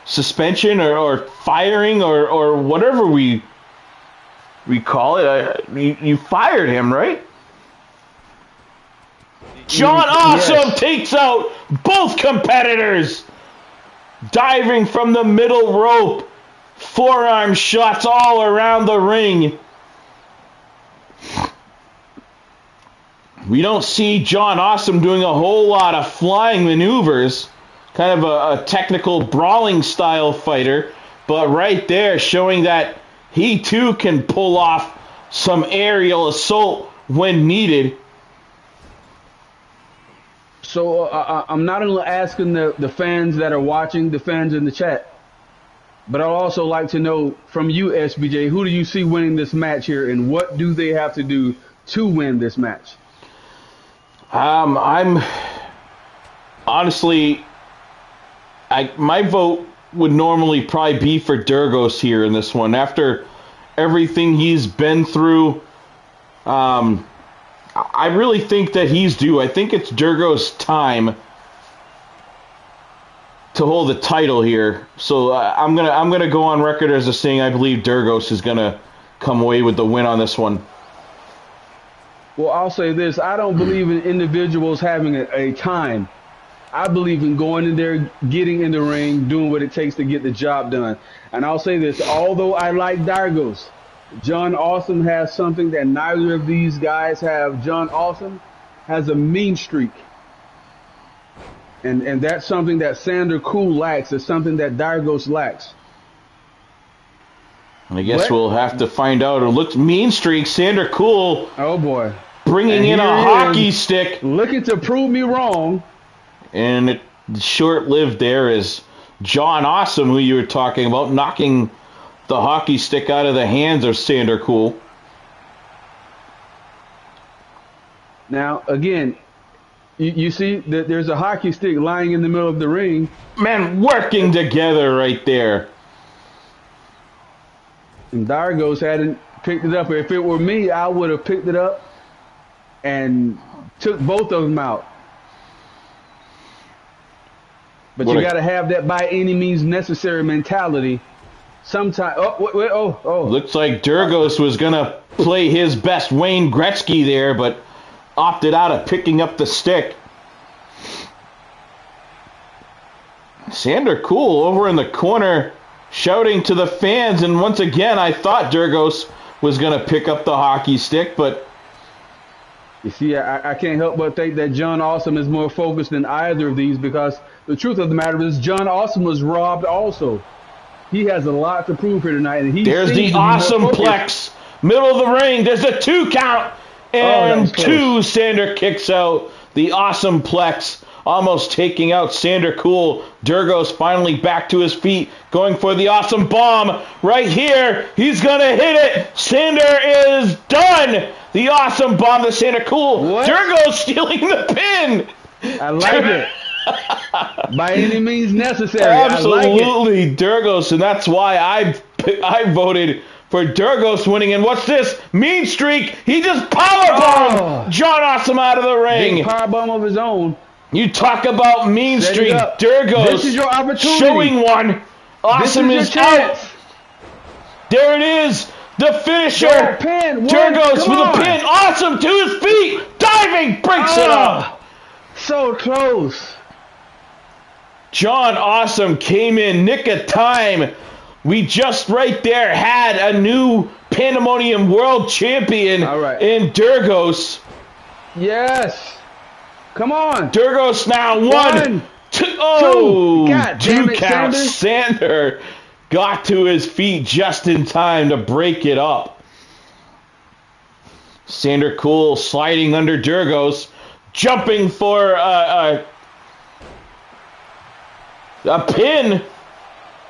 B: suspension or firing or whatever we call it. You fired him, right? John Awesome takes out both competitors. Diving from the middle rope. Forearm shots all around the ring. We don't see John Awesome doing a whole lot of flying maneuvers, kind of a technical brawling style fighter, but right there showing that he too can pull off some aerial assault when needed.
C: So I'm not only asking the fans that are watching, the fans in the chat, but I'd also like to know from you, SBJ, who do you see winning this match here, and what do they have to do to win this match?
B: I'm honestly, my vote would normally probably be for Durgos here in this one. After everything he's been through, I really think that he's due. I think it's Durgos' time to hold the title here. So I'm gonna go on record as saying I believe Durgos is gonna come away with the win on this one.
C: Well, I'll say this. I don't believe in individuals having a time. I believe in going in there, getting in the ring, doing what it takes to get the job done. And I'll say this. Although I like Durgos, John Awesome has something that neither of these guys have. John Awesome has a mean streak. And that's something that Sander Cool lacks. It's something that Durgos lacks.
B: I guess we'll have to find out. It looks mean streak. Sander Cool.
C: Oh boy.
B: Bringing in a hockey stick.
C: Looking to prove me wrong.
B: And it short-lived there is John Awesome, who you were talking about, knocking the hockey stick out of the hands of Sander Cool.
C: Now, again, you see that there's a hockey stick lying in the middle of the ring.
B: Man, working together right there.
C: And Durgos hadn't picked it up. If it were me, I would have picked it up and took both of them out. But you got to have that by any means necessary mentality. Sometimes,
B: Looks like Durgos was going to play his best Wayne Gretzky there, but opted out of picking up the stick. Sander Cool over in the corner shouting to the fans, and once again I thought Durgos was going to pick up the hockey stick, but
C: you see, I can't help but think that John Awesome is more focused than either of these, because the truth of the matter is John Awesome was robbed also. He has a lot to prove here tonight. And
B: there's the Awesome Plex. Middle of the ring. There's a 2 count. And 2. Sander kicks out the Awesome Plex, almost taking out Sander Cool. Durgos finally back to his feet, going for the Awesome Bomb. Right here. He's going to hit it. Sander is done. The Awesome Bomb to Sander Cool.
C: What?
B: Durgos stealing the pin.
C: I like it. By any means necessary.
B: Absolutely,
C: I like it.
B: Durgos, and that's why I voted for Durgos winning. And what's this? Mean streak. He just powerbombed John Awesome out of the ring.
C: Big powerbomb of his own.
B: You talk about mean streak. Durgos.
C: This is your opportunity.
B: Showing one. Awesome is out. There it is. The finisher.
C: Pin.
B: Durgos with a pin. Awesome to his feet. Diving. Breaks it up.
C: So close.
B: John Awesome came in nick of time. We just right there had a new Pandemonium World Champion in Durgos.
C: Yes. Come on.
B: Durgos now 1, 2. Oh,
C: God damn it,
B: 2 count. Sander got to his feet just in time to break it up. Sander Cool sliding under Durgos, jumping for a pin.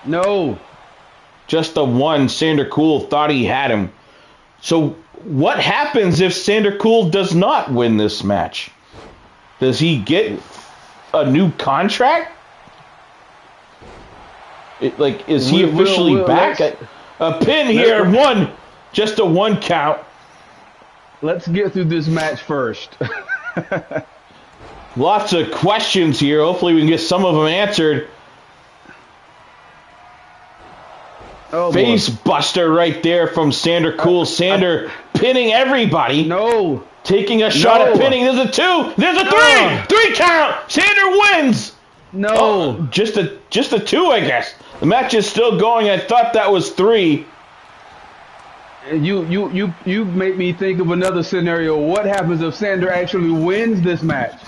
C: No.
B: Just the 1. Sander Cool thought he had him. So what happens if Sander Cool does not win this match? Does he get a new contract? Is he officially back? A pin here. 1. Just a 1 count.
C: Let's get through this match first.
B: Lots of questions here. Hopefully we can get some of them answered. Face buster right there from Sander Cool. Sander pinning everybody.
C: No.
B: Taking a shot at pinning. There's a 2. There's a 3. 3 count. Sander wins.
C: No.
B: Oh, just a 2, I guess. The match is still going. I thought that was 3.
C: And you make me think of another scenario. What happens if Sander actually wins this match?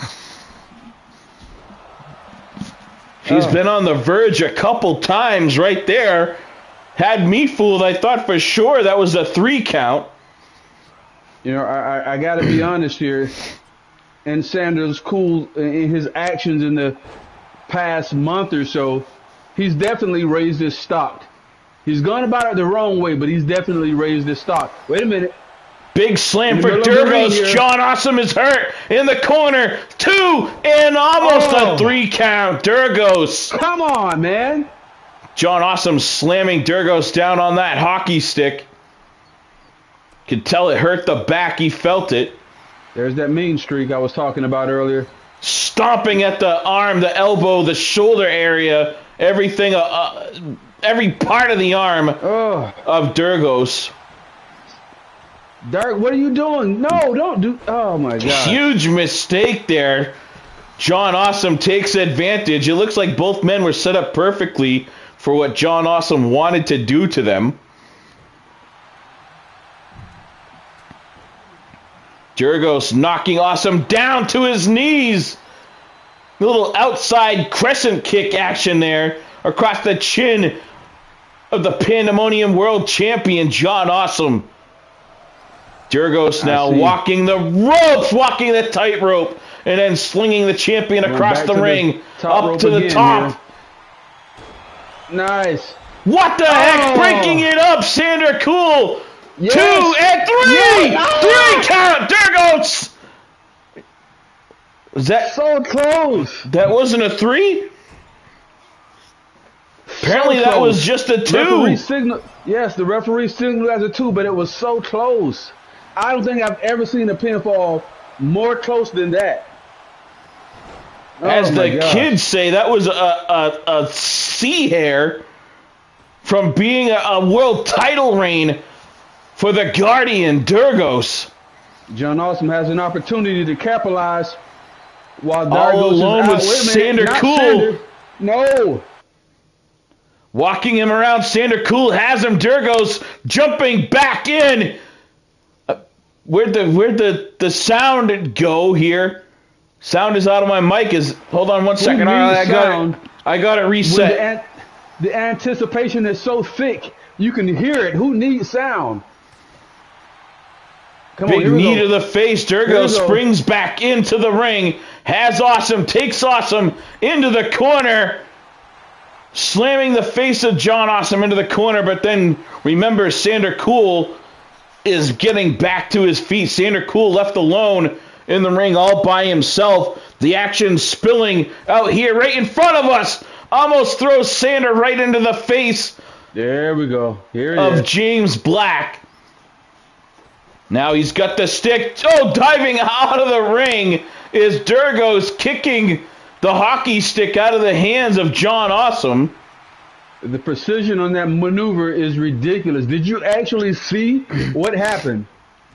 B: She's been on the verge a couple times right there. Had me fooled. I thought for sure that was a 3 count.
C: You know, I got to be honest here. And Sanders cool in his actions in the past month or so. He's definitely raised his stock. He's gone about it the wrong way, but he's definitely raised his stock. Wait a minute.
B: Big slam for Durgos. John Awesome is hurt in the corner. 2 and almost a 3 count. Durgos.
C: Come on, man.
B: John Awesome slamming Durgos down on that hockey stick. Could tell it hurt the back. He felt it.
C: There's that mean streak I was talking about earlier.
B: Stomping at the arm, the elbow, the shoulder area, everything, every part of the arm of Durgos.
C: Dirk, what are you doing? No, don't do. Oh my God!
B: Huge mistake there. John Awesome takes advantage. It looks like both men were set up perfectly for what John Awesome wanted to do to them. Durgos knocking Awesome down to his knees. A little outside crescent kick action there across the chin of the Pandemonium World Champion, John Awesome. Durgos now walking the ropes, walking the tightrope, and then slinging the champion across the ring, up to the top.
C: Here. Nice.
B: What the heck? Breaking it up, Sander Cool. Yes. 2 and 3! Yes. 3 count, Durgos! Was that
C: so close?
B: That wasn't a 3? Apparently that was just a 2.
C: Yes, the referee signaled as a 2, but it was so close. I don't think I've ever seen a pinfall more close than that.
B: As the kids say, that was a sea hair from being a world title reign for the Guardian, Durgos.
C: John Awesome has an opportunity to capitalize while
B: all alone with Sander Cool. Sander.
C: No.
B: Walking him around, Sander Cool has him. Durgos jumping back in. Where'd the sound go here? Sound is out of my mic. Hold on one second. I got it reset.
C: The anticipation is so thick, you can hear it. Who needs sound? Come
B: Big knee to the face. Durgos springs back into the ring. Has Awesome, takes Awesome into the corner. Slamming the face of John Awesome into the corner, but then remember Sander Cool is getting back to his feet. Sander Cool left alone in the ring all by himself. The action spilling out here right in front of us. Almost throws Sander right into the face.
C: There we go. Here
B: of James Black. Now he's got the stick. Oh, diving out of the ring is Durgos kicking the hockey stick out of the hands of John Awesome.
C: The precision on that maneuver is ridiculous. Did you actually see what happened?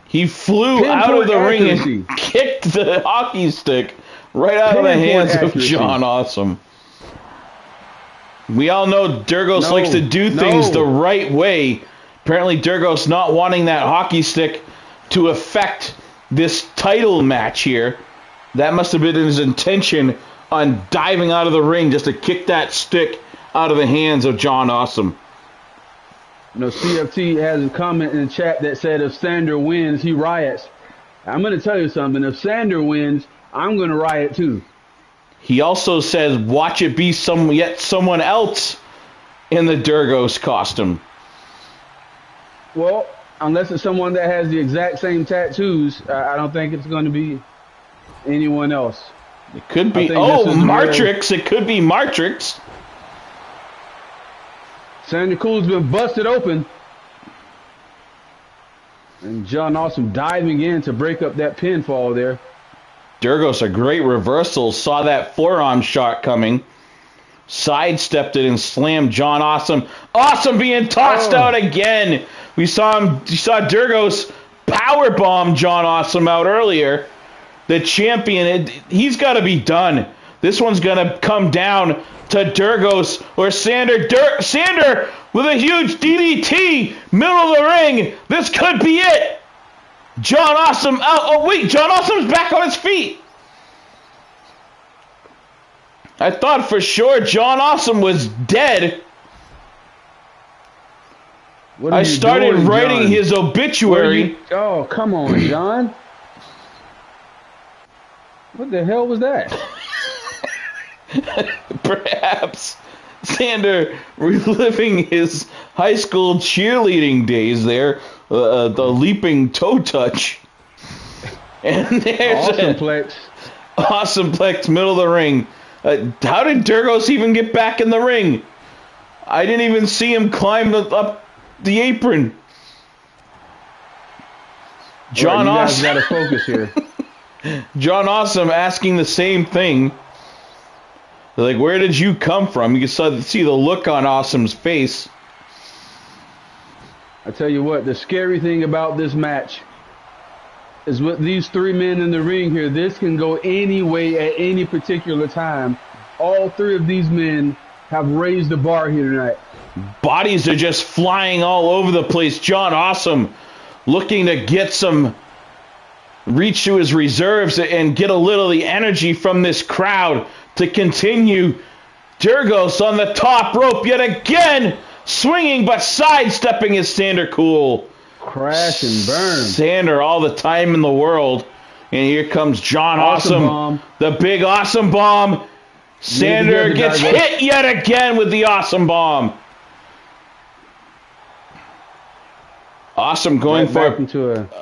B: He flew out of the ring and kicked the hockey stick right out of the hands of John Awesome. We all know Durgos likes to do things the right way. Apparently Durgos not wanting that hockey stick to affect this title match here. That must have been his intention on diving out of the ring just to kick that stick out of the hands of John Awesome.
C: You know, CFT has a comment in the chat that said if Sander wins, he riots. I'm going to tell you something. If Sander wins, I'm going to riot too.
B: He also says, watch it be someone else in the Durgos costume.
C: Well, unless it's someone that has the exact same tattoos, I don't think it's going to be anyone else.
B: It could be, Martrix. It could be Martrix.
C: Sander Cool's been busted open. And John Awesome diving in to break up that pinfall there.
B: Durgos, a great reversal, saw that forearm shot coming. Sidestepped it and slammed John Awesome. Awesome being tossed out again. We saw Durgos powerbomb John Awesome out earlier. The champion, he's got to be done. This one's going to come down to Durgos or Sander. Sander with a huge DDT, middle of the ring. This could be it. John Awesome out. Oh, wait, John Awesome's back on his feet. I thought for sure John Awesome was dead. I started writing his obituary.
C: Oh, come on, John. What the hell was that?
B: Perhaps Sander reliving his high school cheerleading days there, the leaping toe touch. And there's Awesome Plex, middle of the ring. How did Durgos even get back in the ring? I didn't even see him climb up the apron. John Awesome.
C: You guys gotta focus here.
B: John Awesome asking the same thing. Like, where did you come from? You can see the look on Awesome's face.
C: I tell you what, the scary thing about this match is with these three men in the ring here, this can go any way at any particular time. All three of these men have raised the bar here tonight.
B: Bodies are just flying all over the place. John Awesome looking to get some reach to his reserves and get a little of the energy from this crowd to continue. Durgos on the top rope yet again, swinging but sidestepping his Sander Cool.
C: Crash and burn.
B: Sander all the time in the world. And here comes John Awesome. The big Awesome Bomb. Sander gets hit yet again with the Awesome Bomb. Awesome going for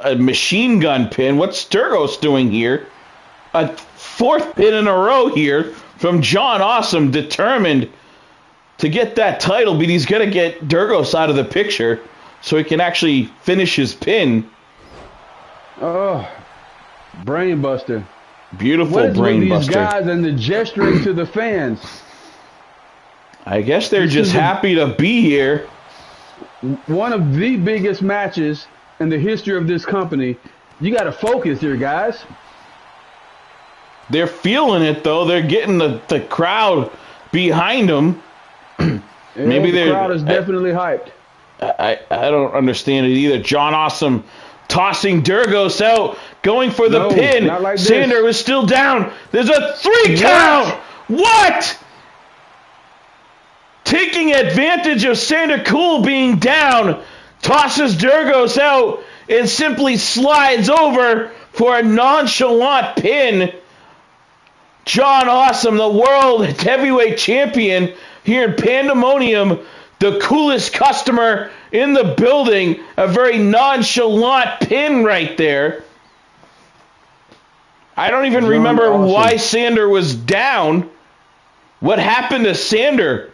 B: a machine gun pin. What's Durgos doing here? A fourth pin in a row here from John Awesome, determined to get that title, but he's going to get Durgos out of the picture so he can actually finish his pin.
C: Oh, brain buster.
B: Beautiful brain buster.
C: What is with these guys and the gesturing to the fans?
B: I guess they're just happy to be here.
C: One of the biggest matches in the history of this company. You got to focus here, guys.
B: They're feeling it, though. They're getting the crowd behind them. Maybe
C: the crowd is definitely hyped.
B: I don't understand it either. John Awesome tossing Durgos out, going for the pin.
C: Not like
B: Sander was still down. There's a 3 count. What? Taking advantage of Sander Cool being down, tosses Durgos out and simply slides over for a nonchalant pin. John Awesome, the world heavyweight champion here in Pandemonium, the coolest customer in the building, a very nonchalant pin right there. I don't even remember why Sander was down. What happened to Sander?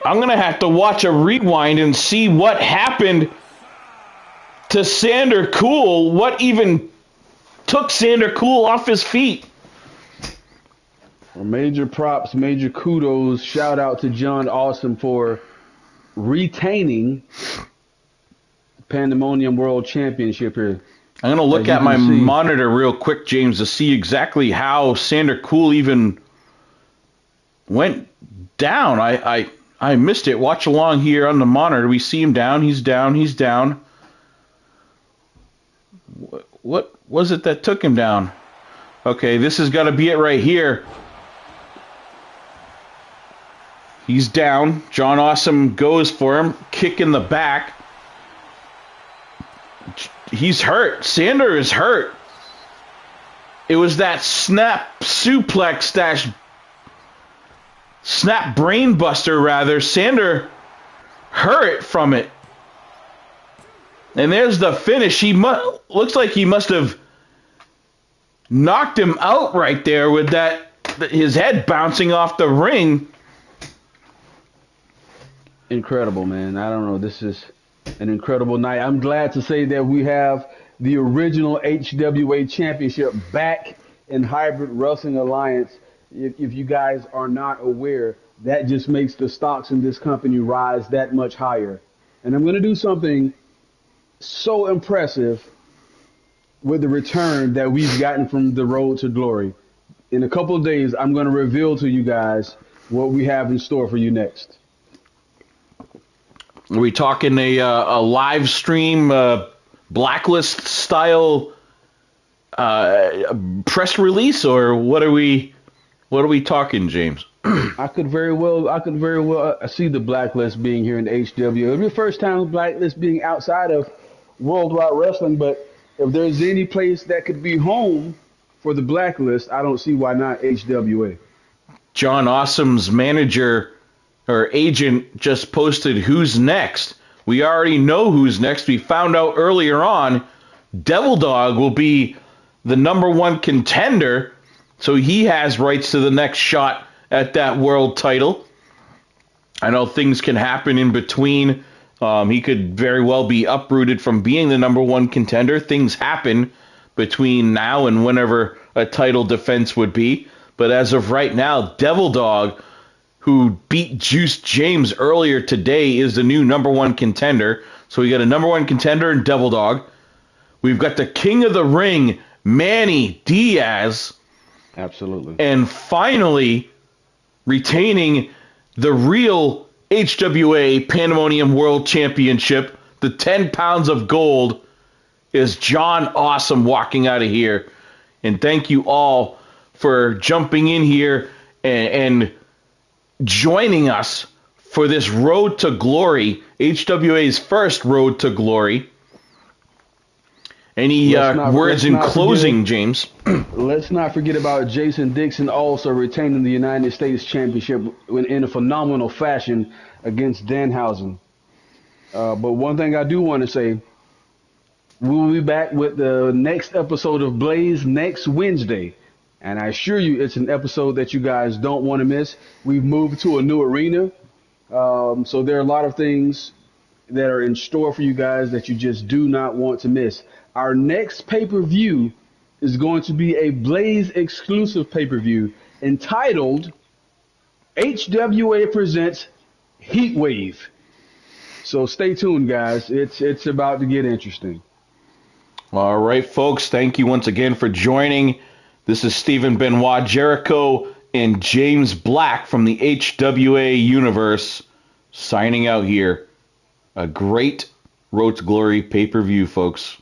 B: I'm going to have to watch a rewind and see what happened to Sander Cool. What even took Sander Cool off his feet?
C: Well, major props, major kudos. Shout out to John Awesome for retaining the Pandemonium World Championship here.
B: I'm going to look at my monitor real quick, James, to see exactly how Sander Cool even went down. I missed it. Watch along here on the monitor. We see him down. He's down. He's down. What was it that took him down? Okay, this has got to be it right here. He's down. John Awesome goes for him. Kick in the back. He's hurt. Sander is hurt. It was that snap suplex dash snap brain buster, rather. Sander hurt from it. And there's the finish. Looks like he must have knocked him out right there with his head bouncing off the ring.
C: Incredible, man. I don't know. This is an incredible night. I'm glad to say that we have the original HWA Championship back in Hybrid Wrestling Alliance. If you guys are not aware, that just makes the stocks in this company rise that much higher. And I'm going to do something so impressive with the return that we've gotten from the road to glory. In a couple of days, I'm going to reveal to you guys what we have in store for you next.
B: Are we talking a live stream blacklist style press release, or what are we talking, James?
C: I could very well see the blacklist being here in the HW. It'll be the first time the blacklist being outside of Worldwide Wrestling, but if there's any place that could be home for the blacklist, I don't see why not HWA.
B: John Awesome's manager or agent just posted who's next. We already know who's next. We found out earlier on Devil Dog will be the number one contender, so he has rights to the next shot at that world title. I know things can happen in between. He could very well be uprooted from being the number one contender. Things happen between now and whenever a title defense would be. But as of right now, Devil Dog, who beat Juice James earlier today, is the new number one contender. So we got a number one contender in Devil Dog. We've got the King of the Ring, Manny Diaz.
C: Absolutely.
B: And finally, retaining the real HWA Pandemonium World Championship, the 10 pounds of gold, is John Awesome walking out of here. And thank you all for jumping in here and joining us for this Road to Glory, HWA's first Road to Glory. Any words in closing, James?
C: Let's not forget about Jason Dixon also retaining the United States Championship in a phenomenal fashion against Danhausen. But one thing I do want to say, we will be back with the next episode of Blaze next Wednesday. And I assure you it's an episode that you guys don't want to miss. We've moved to a new arena. So there are a lot of things that are in store for you guys that you just do not want to miss. Our next pay-per-view is going to be a Blaze exclusive pay-per-view entitled HWA Presents Heatwave. So stay tuned, guys. It's about to get interesting.
B: All right, folks. Thank you once again for joining. This is Stephen Benoit Jericho and James Black from the HWA universe signing out here. A great Road to Glory pay-per-view, folks.